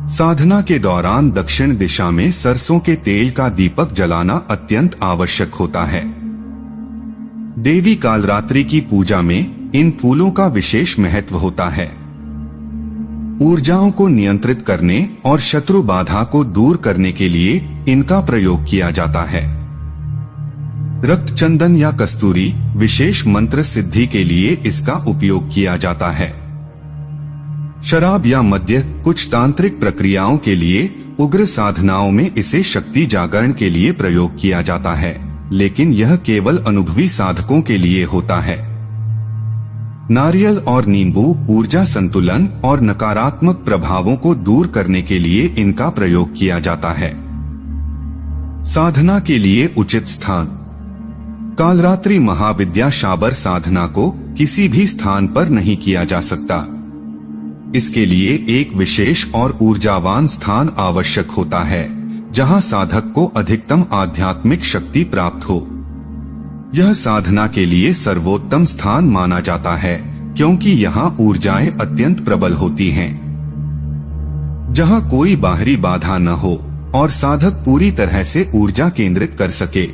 साधना के दौरान दक्षिण दिशा में सरसों के तेल का दीपक जलाना अत्यंत आवश्यक होता है। देवी कालरात्रि की पूजा में इन फूलों का विशेष महत्व होता है। ऊर्जाओं को नियंत्रित करने और शत्रु बाधा को दूर करने के लिए इनका प्रयोग किया जाता है। रक्त चंदन या कस्तूरी विशेष मंत्र सिद्धि के लिए इसका उपयोग किया जाता है। शराब या मद्य कुछ तांत्रिक प्रक्रियाओं के लिए, उग्र साधनाओं में इसे शक्ति जागरण के लिए प्रयोग किया जाता है, लेकिन यह केवल अनुभवी साधकों के लिए होता है। नारियल और नींबू ऊर्जा संतुलन और नकारात्मक प्रभावों को दूर करने के लिए इनका प्रयोग किया जाता है। साधना के लिए उचित स्थान। कालरात्रि महाविद्या शाबर साधना को किसी भी स्थान पर नहीं किया जा सकता। इसके लिए एक विशेष और ऊर्जावान स्थान आवश्यक होता है, जहां साधक को अधिकतम आध्यात्मिक शक्ति प्राप्त हो। यह साधना के लिए सर्वोत्तम स्थान माना जाता है, क्योंकि यहाँ ऊर्जाएं अत्यंत प्रबल होती हैं। जहाँ कोई बाहरी बाधा न हो और साधक पूरी तरह से ऊर्जा केंद्रित कर सके।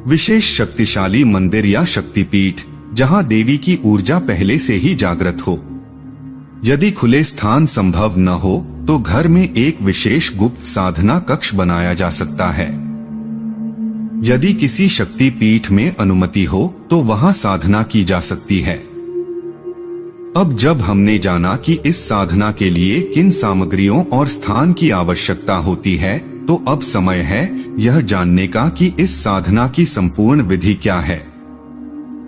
विशेष शक्तिशाली मंदिर या शक्तिपीठ, जहाँ देवी की ऊर्जा पहले से ही जागृत हो। यदि खुले स्थान संभव न हो तो घर में एक विशेष गुप्त साधना कक्ष बनाया जा सकता है। यदि किसी शक्ति पीठ में अनुमति हो तो वहां साधना की जा सकती है। अब जब हमने जाना कि इस साधना के लिए किन सामग्रियों और स्थान की आवश्यकता होती है, तो अब समय है यह जानने का कि इस साधना की संपूर्ण विधि क्या है।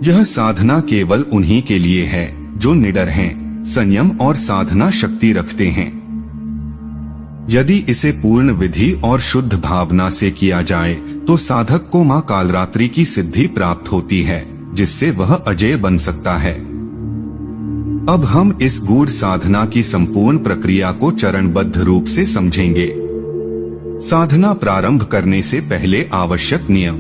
यह साधना केवल उन्हीं के लिए है जो निडर हैं, संयम और साधना शक्ति रखते हैं। यदि इसे पूर्ण विधि और शुद्ध भावना से किया जाए तो साधक को मां कालरात्रि की सिद्धि प्राप्त होती है, जिससे वह अजेय बन सकता है। अब हम इस गूढ़ साधना की संपूर्ण प्रक्रिया को चरणबद्ध रूप से समझेंगे। साधना प्रारंभ करने से पहले आवश्यक नियम।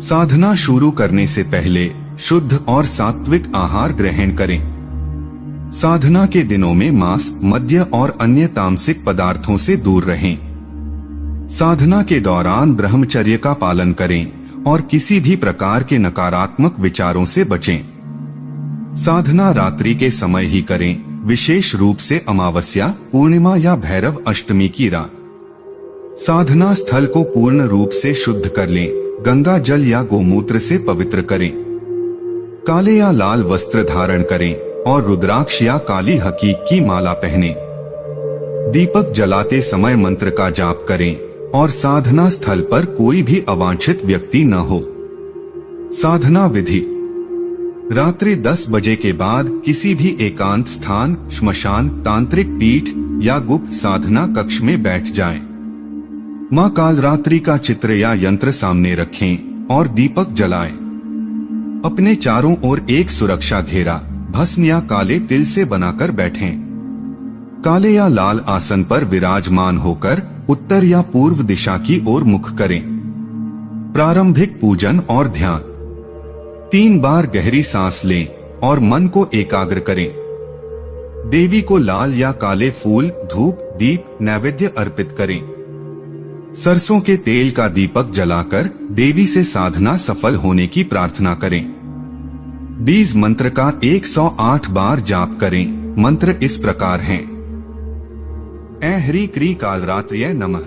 साधना शुरू करने से पहले शुद्ध और सात्विक आहार ग्रहण करें। साधना के दिनों में मांस, मद्य और अन्य तामसिक पदार्थों से दूर रहें। साधना के दौरान ब्रह्मचर्य का पालन करें और किसी भी प्रकार के नकारात्मक विचारों से बचें। साधना रात्रि के समय ही करें, विशेष रूप से अमावस्या, पूर्णिमा या भैरव अष्टमी की रात। साधना स्थल को पूर्ण रूप से शुद्ध कर लें, गंगा जल या गोमूत्र से पवित्र करें। काले या लाल वस्त्र धारण करें और रुद्राक्ष या काली हकीक की माला पहनें। दीपक जलाते समय मंत्र का जाप करें और साधना स्थल पर कोई भी अवांछित व्यक्ति न हो। साधना विधि: रात्रि 10 बजे के बाद किसी भी एकांत स्थान, श्मशान, तांत्रिक पीठ या गुप्त साधना कक्ष में बैठ जाएं। मां कालरात्रि का चित्र या यंत्र सामने रखें और दीपक जलाएं। अपने चारों ओर एक सुरक्षा घेरा भस्म या काले तिल से बनाकर बैठें। काले या लाल आसन पर विराजमान होकर उत्तर या पूर्व दिशा की ओर मुख करें। प्रारंभिक पूजन और ध्यान: 3 बार गहरी सांस लें और मन को एकाग्र करें। देवी को लाल या काले फूल, धूप, दीप, नैवेद्य अर्पित करें। सरसों के तेल का दीपक जलाकर देवी से साधना सफल होने की प्रार्थना करें। बीज मंत्र का 108 बार जाप करें। मंत्र इस प्रकार हैं: ऐ ह्री क्री कालरात्र्यै नमः।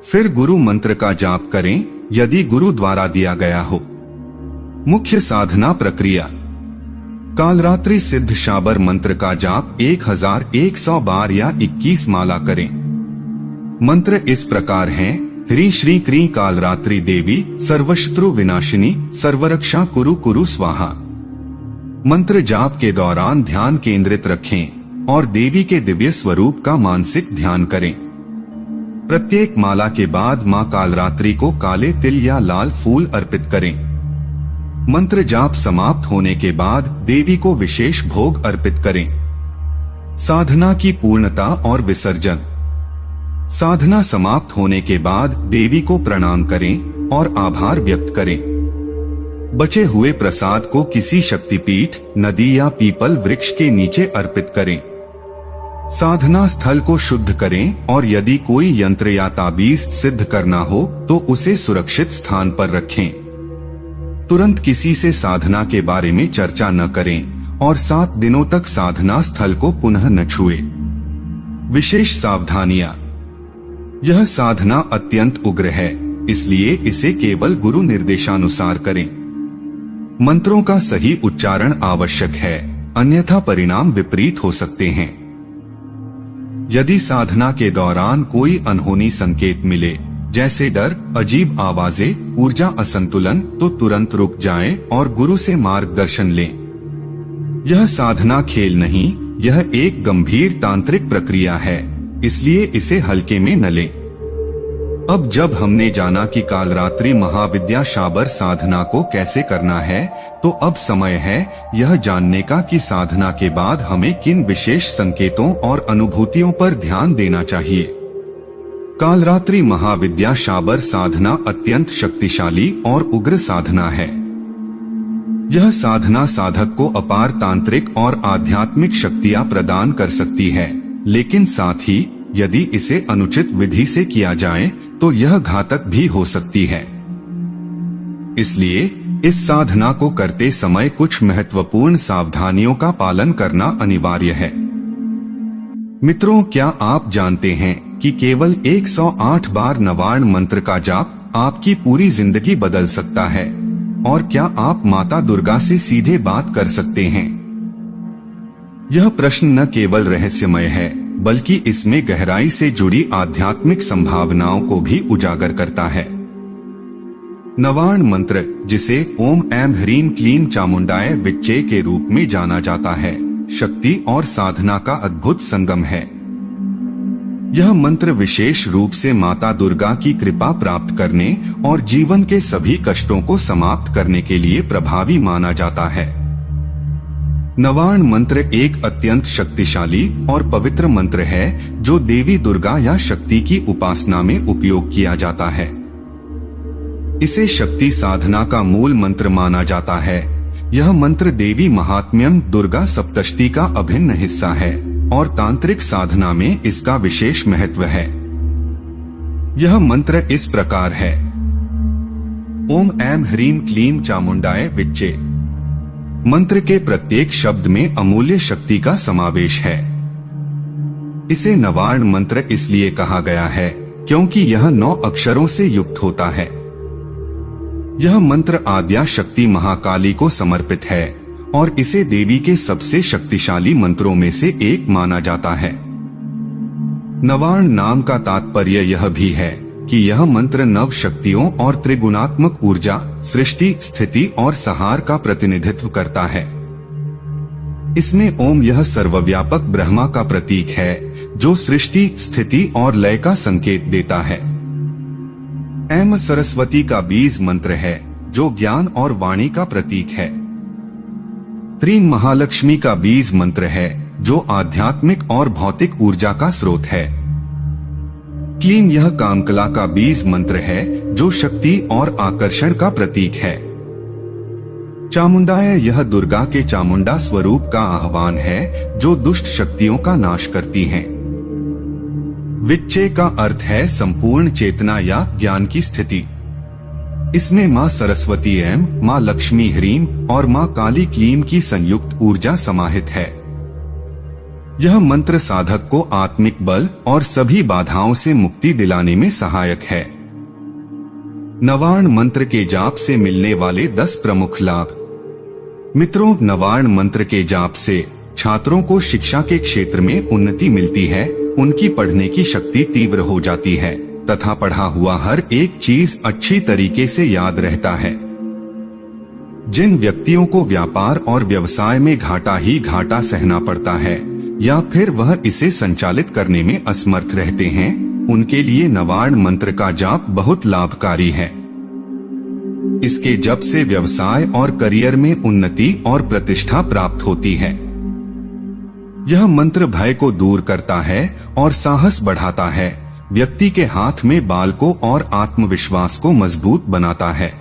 फिर गुरु मंत्र का जाप करें यदि गुरु द्वारा दिया गया हो। मुख्य साधना प्रक्रिया: कालरात्रि सिद्ध शाबर मंत्र का जाप 1100 बार या 21 माला करें। मंत्र इस प्रकार हैं: ह्री श्री क्री कालरात्रि देवी सर्वशत्रु विनाशिनी सर्वरक्षा कुरु कुरु स्वाहा। मंत्र जाप के दौरान ध्यान केंद्रित रखें और देवी के दिव्य स्वरूप का मानसिक ध्यान करें। प्रत्येक माला के बाद मां कालरात्रि को काले तिल या लाल फूल अर्पित करें। मंत्र जाप समाप्त होने के बाद देवी को विशेष भोग अर्पित करें। साधना की पूर्णता और विसर्जन: साधना समाप्त होने के बाद देवी को प्रणाम करें और आभार व्यक्त करें। बचे हुए प्रसाद को किसी शक्तिपीठ, नदी या पीपल वृक्ष के नीचे अर्पित करें। साधना स्थल को शुद्ध करें और यदि कोई यंत्र या ताबीज सिद्ध करना हो तो उसे सुरक्षित स्थान पर रखें। तुरंत किसी से साधना के बारे में चर्चा न करें और 7 दिनों तक साधना स्थल को पुनः न छुएं। विशेष सावधानियां: यह साधना अत्यंत उग्र है, इसलिए इसे केवल गुरु निर्देशानुसार करें। मंत्रों का सही उच्चारण आवश्यक है, अन्यथा परिणाम विपरीत हो सकते हैं। यदि साधना के दौरान कोई अनहोनी संकेत मिले, जैसे डर, अजीब आवाजें, ऊर्जा असंतुलन, तो तुरंत रुक जाएं और गुरु से मार्गदर्शन लें। यह साधना खेल नहीं, यह एक गंभीर तांत्रिक प्रक्रिया है, इसलिए इसे हल्के में न लें। अब जब हमने जाना कि कालरात्रि महाविद्या शाबर साधना को कैसे करना है, तो अब समय है यह जानने का कि साधना के बाद हमें किन विशेष संकेतों और अनुभूतियों पर ध्यान देना चाहिए। कालरात्रि महाविद्या शाबर साधना अत्यंत शक्तिशाली और उग्र साधना है। यह साधना साधक को अपार तांत्रिक और आध्यात्मिक शक्तियां प्रदान कर सकती है, लेकिन साथ ही यदि इसे अनुचित विधि से किया जाए तो यह घातक भी हो सकती है। इसलिए इस साधना को करते समय कुछ महत्वपूर्ण सावधानियों का पालन करना अनिवार्य है। मित्रों, क्या आप जानते हैं कि केवल 108 बार नवार्ण मंत्र का जाप आपकी पूरी जिंदगी बदल सकता है? और क्या आप माता दुर्गा से सीधे बात कर सकते हैं? यह प्रश्न न केवल रहस्यमय है, बल्कि इसमें गहराई से जुड़ी आध्यात्मिक संभावनाओं को भी उजागर करता है। नवार्ण मंत्र, जिसे ओम ऐं ह्रीं क्लीं चामुंडाय विच्चे के रूप में जाना जाता है, शक्ति और साधना का अद्भुत संगम है। यह मंत्र विशेष रूप से माता दुर्गा की कृपा प्राप्त करने और जीवन के सभी कष्टों को समाप्त करने के लिए प्रभावी माना जाता है। नवार्ण मंत्र एक अत्यंत शक्तिशाली और पवित्र मंत्र है जो देवी दुर्गा या शक्ति की उपासना में उपयोग किया जाता है। इसे शक्ति साधना का मूल मंत्र माना जाता है। यह मंत्र देवी महात्म्यम दुर्गा सप्तशती का अभिन्न हिस्सा है और तांत्रिक साधना में इसका विशेष महत्व है। यह मंत्र इस प्रकार है: ओम ऐं ह्रीं क्लीं चामुंडाय विच्चे। मंत्र के प्रत्येक शब्द में अमूल्य शक्ति का समावेश है। इसे नवार्ण मंत्र इसलिए कहा गया है क्योंकि यह 9 अक्षरों से युक्त होता है। यह मंत्र आद्या शक्ति महाकाली को समर्पित है और इसे देवी के सबसे शक्तिशाली मंत्रों में से एक माना जाता है। नवार्ण नाम का तात्पर्य यह भी है कि यह मंत्र नव शक्तियों और त्रिगुणात्मक ऊर्जा, सृष्टि, स्थिति और संहार का प्रतिनिधित्व करता है। इसमें ओम यह सर्वव्यापक ब्रह्मा का प्रतीक है जो सृष्टि, स्थिति और लय का संकेत देता है। ऐम सरस्वती का बीज मंत्र है जो ज्ञान और वाणी का प्रतीक है। त्रीम महालक्ष्मी का बीज मंत्र है जो आध्यात्मिक और भौतिक ऊर्जा का स्रोत है। क्लीम यह कामकला का बीज मंत्र है जो शक्ति और आकर्षण का प्रतीक है। चामुंडाय यह दुर्गा के चामुंडा स्वरूप का आह्वान है जो दुष्ट शक्तियों का नाश करती हैं। विच्चे का अर्थ है संपूर्ण चेतना या ज्ञान की स्थिति। इसमें माँ सरस्वती एवं माँ लक्ष्मी ह्रीम और माँ काली क्लीम की संयुक्त ऊर्जा समाहित है। यह मंत्र साधक को आत्मिक बल और सभी बाधाओं से मुक्ति दिलाने में सहायक है। नवार्ण मंत्र के जाप से मिलने वाले 10 प्रमुख लाभ। मित्रों, नवार्ण मंत्र के जाप से छात्रों को शिक्षा के क्षेत्र में उन्नति मिलती है, उनकी पढ़ने की शक्ति तीव्र हो जाती है तथा पढ़ा हुआ हर एक चीज अच्छी तरीके से याद रहता है। जिन व्यक्तियों को व्यापार और व्यवसाय में घाटा ही घाटा सहना पड़ता है या फिर वह इसे संचालित करने में असमर्थ रहते हैं, उनके लिए नवार्ण मंत्र का जाप बहुत लाभकारी है। इसके जप से व्यवसाय और करियर में उन्नति और प्रतिष्ठा प्राप्त होती है। यह मंत्र भय को दूर करता है और साहस बढ़ाता है, व्यक्ति के हाथ में बाल को और आत्मविश्वास को मजबूत बनाता है।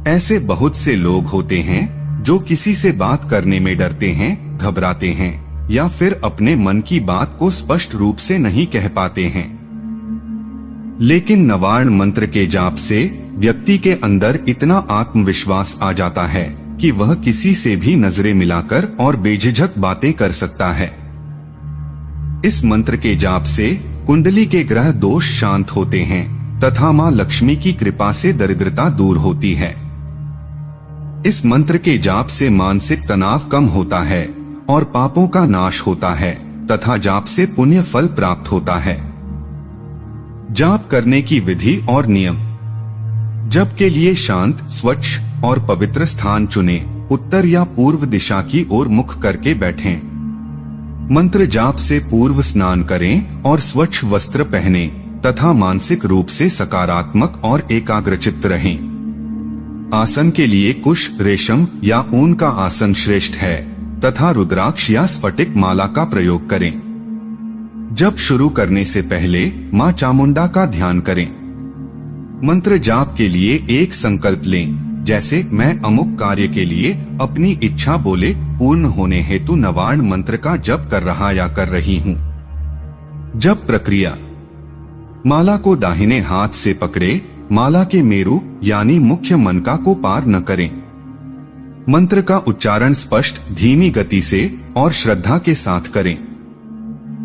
ऐसे बहुत से लोग होते हैं जो किसी से बात करने में डरते हैं, घबराते हैं या फिर अपने मन की बात को स्पष्ट रूप से नहीं कह पाते हैं। लेकिन नवार्ण मंत्र के जाप से व्यक्ति के अंदर इतना आत्मविश्वास आ जाता है कि वह किसी से भी नजरें मिलाकर और बेझिझक बातें कर सकता है। इस मंत्र के जाप से कुंडली के ग्रह दोष शांत होते हैं तथा माँ लक्ष्मी की कृपा से दरिद्रता दूर होती है। इस मंत्र के जाप से मानसिक तनाव कम होता है और पापों का नाश होता है तथा जाप से पुण्य फल प्राप्त होता है। जाप करने की विधि और नियम। जप के लिए शांत, स्वच्छ और पवित्र स्थान चुनें। उत्तर या पूर्व दिशा की ओर मुख करके बैठें। मंत्र जाप से पूर्व स्नान करें और स्वच्छ वस्त्र पहनें तथा मानसिक रूप से सकारात्मक और एकाग्रचित्त रहें। आसन के लिए कुश, रेशम या ऊन का आसन श्रेष्ठ है तथा रुद्राक्ष या स्फटिक माला का प्रयोग करें। जप शुरू करने से पहले माँ चामुंडा का ध्यान करें। मंत्र जाप के लिए एक संकल्प लें, जैसे मैं अमुक कार्य के लिए अपनी इच्छा बोले पूर्ण होने हेतु नवार्ण मंत्र का जप कर रहा या कर रही हूँ। जप प्रक्रिया। माला को दाहिने हाथ से पकड़े, माला के मेरु यानी मुख्य मनका को पार न करें। मंत्र का उच्चारण स्पष्ट, धीमी गति से और श्रद्धा के साथ करें।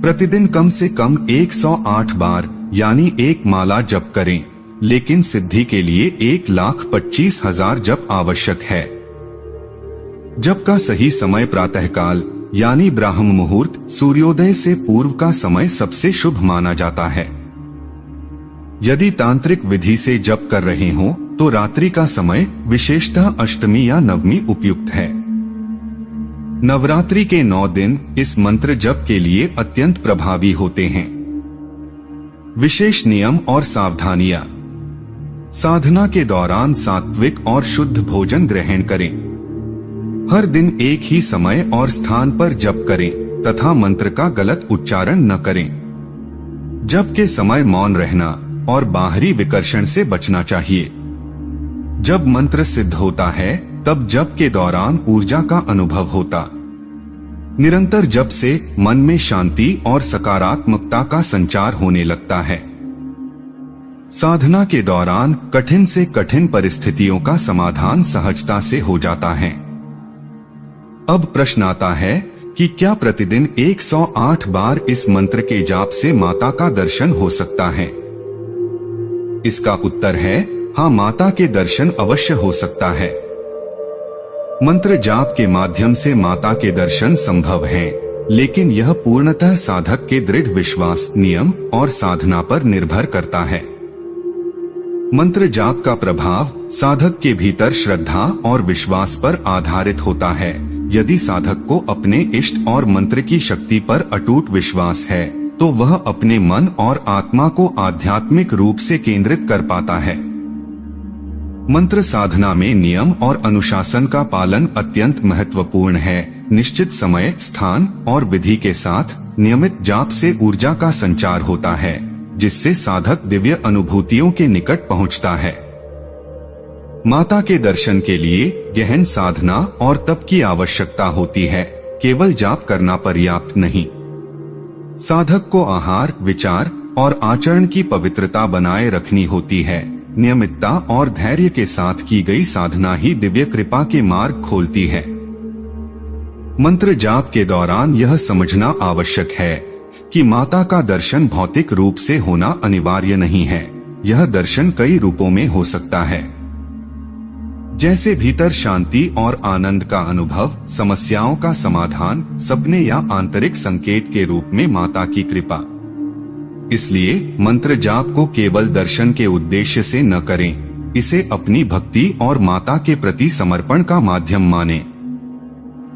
प्रतिदिन कम से कम 108 बार यानी एक माला जप करें, लेकिन सिद्धि के लिए 1,25,000 जप आवश्यक है। जप का सही समय प्रातःकाल यानी ब्राह्म मुहूर्त, सूर्योदय से पूर्व का समय सबसे शुभ माना जाता है। यदि तांत्रिक विधि से जप कर रहे हो तो रात्रि का समय, विशेषतः अष्टमी या नवमी उपयुक्त है। नवरात्रि के 9 दिन इस मंत्र जप के लिए अत्यंत प्रभावी होते हैं। विशेष नियम और सावधानियां। साधना के दौरान सात्विक और शुद्ध भोजन ग्रहण करें। हर दिन एक ही समय और स्थान पर जप करें तथा मंत्र का गलत उच्चारण न करें। जप के समय मौन रहना और बाहरी विकर्षण से बचना चाहिए। जब मंत्र सिद्ध होता है तब जप के दौरान ऊर्जा का अनुभव होता। निरंतर जप से मन में शांति और सकारात्मकता का संचार होने लगता है। साधना के दौरान कठिन से कठिन परिस्थितियों का समाधान सहजता से हो जाता है। अब प्रश्न आता है कि क्या प्रतिदिन 108 बार इस मंत्र के जाप से माता का दर्शन हो सकता है? इसका उत्तर है हाँ, माता के दर्शन अवश्य हो सकता है। मंत्र जाप के माध्यम से माता के दर्शन संभव हैं, लेकिन यह पूर्णतः साधक के दृढ़ विश्वास, नियम और साधना पर निर्भर करता है। मंत्र जाप का प्रभाव साधक के भीतर श्रद्धा और विश्वास पर आधारित होता है। यदि साधक को अपने इष्ट और मंत्र की शक्ति पर अटूट विश्वास है, तो वह अपने मन और आत्मा को आध्यात्मिक रूप से केंद्रित कर पाता है। मंत्र साधना में नियम और अनुशासन का पालन अत्यंत महत्वपूर्ण है। निश्चित समय, स्थान और विधि के साथ नियमित जाप से ऊर्जा का संचार होता है, जिससे साधक दिव्य अनुभूतियों के निकट पहुंचता है। माता के दर्शन के लिए गहन साधना और तप की आवश्यकता होती है। केवल जाप करना पर्याप्त नहीं। साधक को आहार, विचार और आचरण की पवित्रता बनाए रखनी होती है। नियमितता और धैर्य के साथ की गई साधना ही दिव्य कृपा के मार्ग खोलती है। मंत्र जाप के दौरान यह समझना आवश्यक है कि माता का दर्शन भौतिक रूप से होना अनिवार्य नहीं है। यह दर्शन कई रूपों में हो सकता है, जैसे भीतर शांति और आनंद का अनुभव, समस्याओं का समाधान, सपने या आंतरिक संकेत के रूप में माता की कृपा। इसलिए मंत्र जाप को केवल दर्शन के उद्देश्य से न करें, इसे अपनी भक्ति और माता के प्रति समर्पण का माध्यम मानें।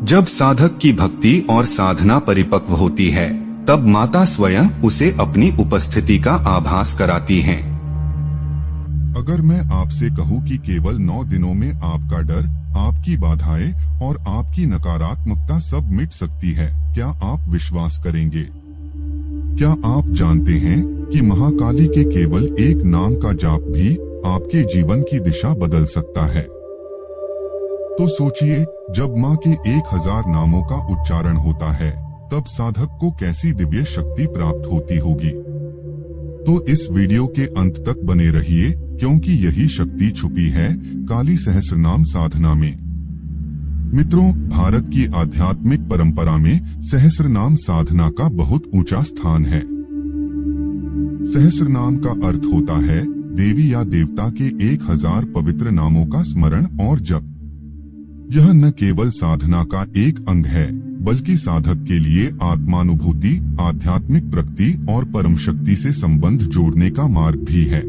जब साधक की भक्ति और साधना परिपक्व होती है, तब माता स्वयं उसे अपनी उपस्थिति का आभास कराती हैं। अगर मैं आपसे कहूं कि केवल 9 दिनों में आपका डर, आपकी बाधाएं और आपकी नकारात्मकता सब मिट सकती है, क्या आप विश्वास करेंगे? क्या आप जानते हैं कि महाकाली के केवल एक नाम का जाप भी आपके जीवन की दिशा बदल सकता है? तो सोचिए, जब माँ के 1000 नामों का उच्चारण होता है, तब साधक को कैसी दिव्य शक्ति प्राप्त होती होगी। तो इस वीडियो के अंत तक बने रहिए, क्योंकि यही शक्ति छुपी है काली सहस्रनाम साधना में। मित्रों, भारत की आध्यात्मिक परंपरा में सहस्रनाम साधना का बहुत ऊंचा स्थान है। सहस्रनाम का अर्थ होता है देवी या देवता के 1000 पवित्र नामों का स्मरण और जप। यह न केवल साधना का एक अंग है, बल्कि साधक के लिए आत्मानुभूति, आध्यात्मिक प्रगति और परम शक्ति से संबंध जोड़ने का मार्ग भी है।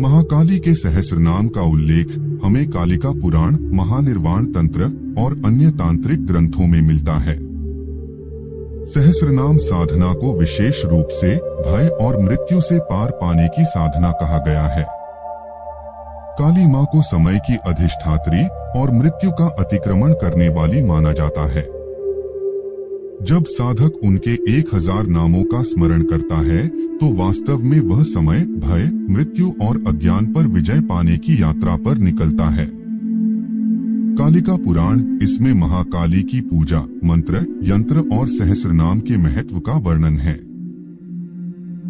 महाकाली के सहस्रनाम का उल्लेख हमें कालिका पुराण, महानिर्वाण तंत्र और अन्य तांत्रिक ग्रंथों में मिलता है। सहस्रनाम साधना को विशेष रूप से भय और मृत्यु से पार पाने की साधना कहा गया है। काली मां को समय की अधिष्ठात्री और मृत्यु का अतिक्रमण करने वाली माना जाता है। जब साधक उनके 1000 नामों का स्मरण करता है, तो वास्तव में वह समय, भय, मृत्यु और अज्ञान पर विजय पाने की यात्रा पर निकलता है। कालिका पुराण इसमें महाकाली की पूजा, मंत्र, यंत्र और सहस्रनाम के महत्व का वर्णन है।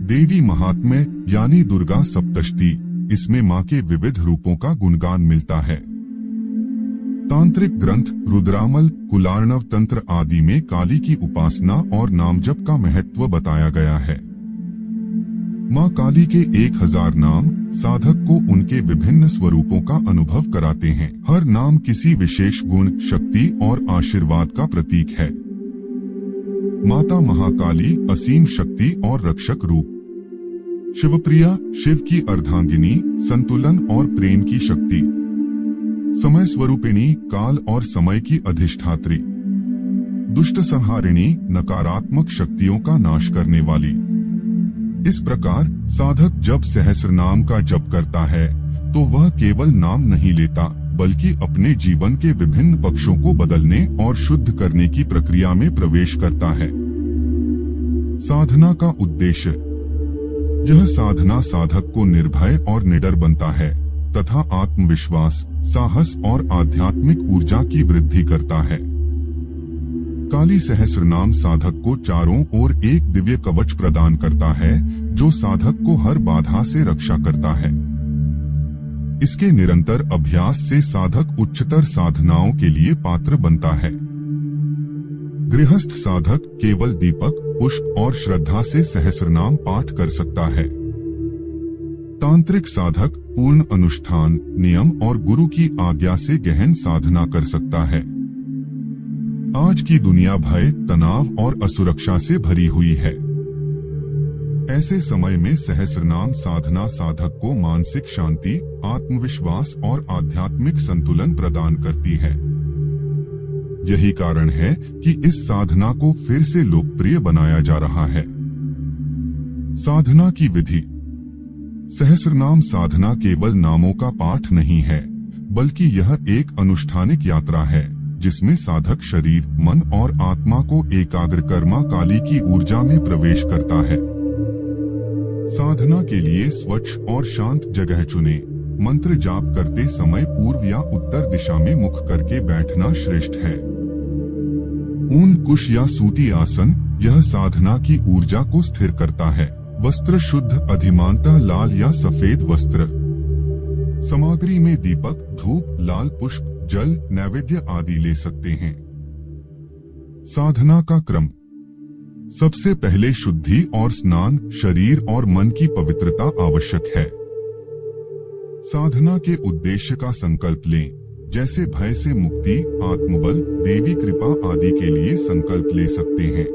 देवी महात्म्य यानी दुर्गा सप्तशती, इसमें मां के विविध रूपों का गुणगान मिलता है। तांत्रिक ग्रंथ रुद्रामल, कुलार्णव तंत्र आदि में काली की उपासना और नामजप का महत्व बताया गया है। मां काली के 1000 नाम साधक को उनके विभिन्न स्वरूपों का अनुभव कराते हैं। हर नाम किसी विशेष गुण, शक्ति और आशीर्वाद का प्रतीक है। माता महाकाली असीम शक्ति और रक्षक रूप। शिवप्रिया शिव की अर्धांगिनी, संतुलन और प्रेम की शक्ति। समय स्वरूपिणी काल और समय की अधिष्ठात्री। दुष्ट संहारिणी नकारात्मक शक्तियों का नाश करने वाली। इस प्रकार साधक जब सहस्रनाम का जप करता है, तो वह केवल नाम नहीं लेता, बल्कि अपने जीवन के विभिन्न पक्षों को बदलने और शुद्ध करने की प्रक्रिया में प्रवेश करता है। साधना का उद्देश्य। यह साधना साधक को निर्भय और निडर बनता है तथा आत्मविश्वास, साहस और आध्यात्मिक ऊर्जा की वृद्धि करता है। काली सहस्रनाम साधक को चारों ओर एक दिव्य कवच प्रदान करता है, जो साधक को हर बाधा से रक्षा करता है। इसके निरंतर अभ्यास से साधक उच्चतर साधनाओं के लिए पात्र बनता है। गृहस्थ साधक केवल दीपक, पुष्प और श्रद्धा से सहस्रनाम पाठ कर सकता है। तांत्रिक साधक पूर्ण अनुष्ठान, नियम और गुरु की आज्ञा से गहन साधना कर सकता है। आज की दुनिया भय, तनाव और असुरक्षा से भरी हुई है। ऐसे समय में सहस्रनाम साधना साधक को मानसिक शांति, आत्मविश्वास और आध्यात्मिक संतुलन प्रदान करती है। यही कारण है कि इस साधना को फिर से लोकप्रिय बनाया जा रहा है। साधना की विधि। सहस्रनाम साधना केवल नामों का पाठ नहीं है, बल्कि यह एक अनुष्ठानिक यात्रा है जिसमें साधक शरीर, मन और आत्मा को एकाग्र कर मां काली की ऊर्जा में प्रवेश करता है। साधना के लिए स्वच्छ और शांत जगह चुनें। मंत्र जाप करते समय पूर्व या उत्तर दिशा में मुख करके बैठना श्रेष्ठ है। ऊन, कुश या सूती आसन यह साधना की ऊर्जा को स्थिर करता है। वस्त्र शुद्ध, अधिमानतः लाल या सफेद वस्त्र। सामग्री में दीपक, धूप, लाल पुष्प, जल, नैवेद्य आदि ले सकते हैं। साधना का क्रम। सबसे पहले शुद्धि और स्नान, शरीर और मन की पवित्रता आवश्यक है। साधना के उद्देश्य का संकल्प लें, जैसे भय से मुक्ति, आत्मबल, देवी कृपा आदि के लिए संकल्प ले सकते हैं।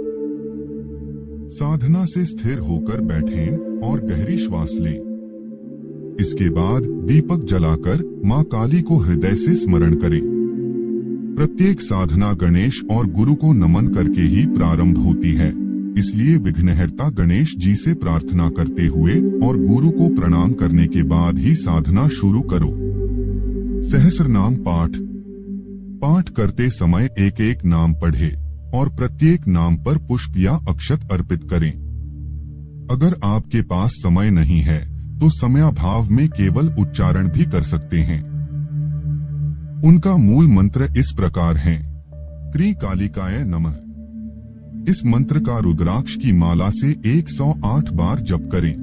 साधना से स्थिर होकर बैठें और गहरी श्वास लें। इसके बाद दीपक जलाकर मां काली को हृदय से स्मरण करें। प्रत्येक साधना गणेश और गुरु को नमन करके ही प्रारंभ होती है, इसलिए विघ्नहर्ता गणेश जी से प्रार्थना करते हुए और गुरु को प्रणाम करने के बाद ही साधना शुरू करो। सहस्रनाम पाठ। पाठ करते समय एक एक नाम पढ़े और प्रत्येक नाम पर पुष्प या अक्षत अर्पित करें। अगर आपके पास समय नहीं है तो समयाभाव में केवल उच्चारण भी कर सकते हैं। उनका मूल मंत्र इस प्रकार है: क्री कालिकाय नमः। इस मंत्र का रुद्राक्ष की माला से 108 बार जप करें।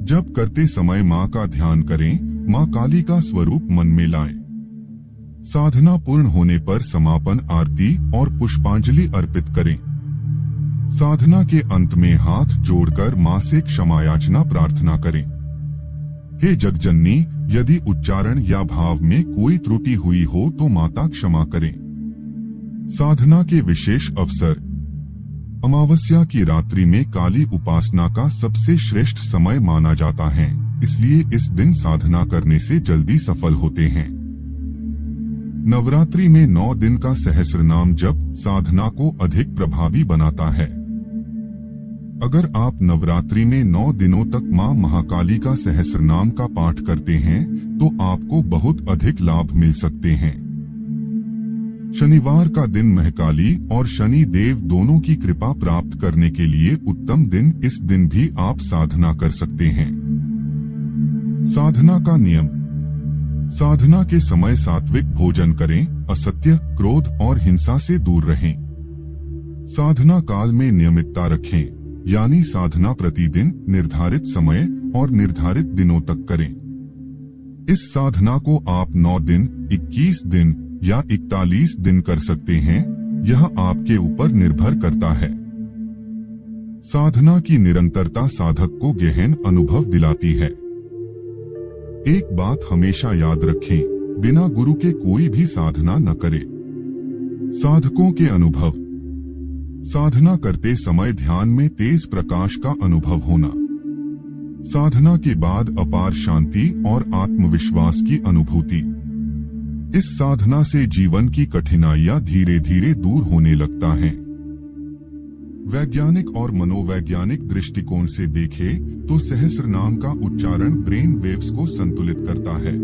जप करते समय मां का ध्यान करें, मां काली का स्वरूप मन में लाएं। साधना पूर्ण होने पर समापन आरती और पुष्पांजलि अर्पित करें। साधना के अंत में हाथ जोड़कर मां से क्षमा याचना प्रार्थना करें। हे जगजननी, यदि उच्चारण या भाव में कोई त्रुटि हुई हो तो माता क्षमा करें। साधना के विशेष अवसर। अमावस्या की रात्रि में काली उपासना का सबसे श्रेष्ठ समय माना जाता है, इसलिए इस दिन साधना करने से जल्दी सफल होते हैं। नवरात्रि में 9 दिन का सहस्रनाम जप साधना को अधिक प्रभावी बनाता है। अगर आप नवरात्रि में 9 दिनों तक मां महाकाली का सहस्रनाम का पाठ करते हैं तो आपको बहुत अधिक लाभ मिल सकते हैं। शनिवार का दिन महाकाली और शनि देव दोनों की कृपा प्राप्त करने के लिए उत्तम दिन। इस दिन भी आप साधना कर सकते हैं। साधना का नियम। साधना के समय सात्विक भोजन करें, असत्य, क्रोध और हिंसा से दूर रहें। साधना काल में नियमितता रखें, यानी साधना प्रतिदिन निर्धारित समय और निर्धारित दिनों तक करें। इस साधना को आप 9 दिन, 21 दिन या 41 दिन कर सकते हैं, यह आपके ऊपर निर्भर करता है। साधना की निरंतरता साधक को गहन अनुभव दिलाती है। एक बात हमेशा याद रखें, बिना गुरु के कोई भी साधना न करे। साधकों के अनुभव। साधना करते समय ध्यान में तेज प्रकाश का अनुभव होना। साधना के बाद अपार शांति और आत्मविश्वास की अनुभूति। इस साधना से जीवन की कठिनाइयां धीरे धीरे दूर होने लगता है। वैज्ञानिक और मनोवैज्ञानिक दृष्टिकोण से देखें तो सहस्रनाम का उच्चारण ब्रेन वेव्स को संतुलित करता है।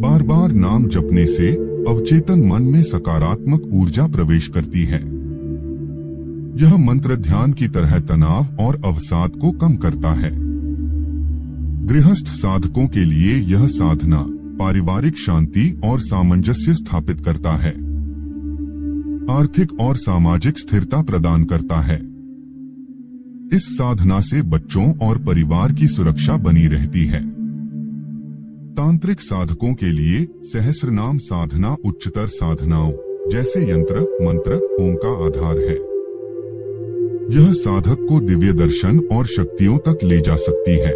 बार बार नाम जपने से अवचेतन मन में सकारात्मक ऊर्जा प्रवेश करती है। यह मंत्र ध्यान की तरह तनाव और अवसाद को कम करता है। गृहस्थ साधकों के लिए यह साधना पारिवारिक शांति और सामंजस्य स्थापित करता है। आर्थिक और सामाजिक स्थिरता प्रदान करता है। इस साधना से बच्चों और परिवार की सुरक्षा बनी रहती है। तांत्रिक साधकों के लिए सहस्रनाम साधना उच्चतर साधनाओं जैसे यंत्र, मंत्र, होम का आधार है। यह साधक को दिव्य दर्शन और शक्तियों तक ले जा सकती है।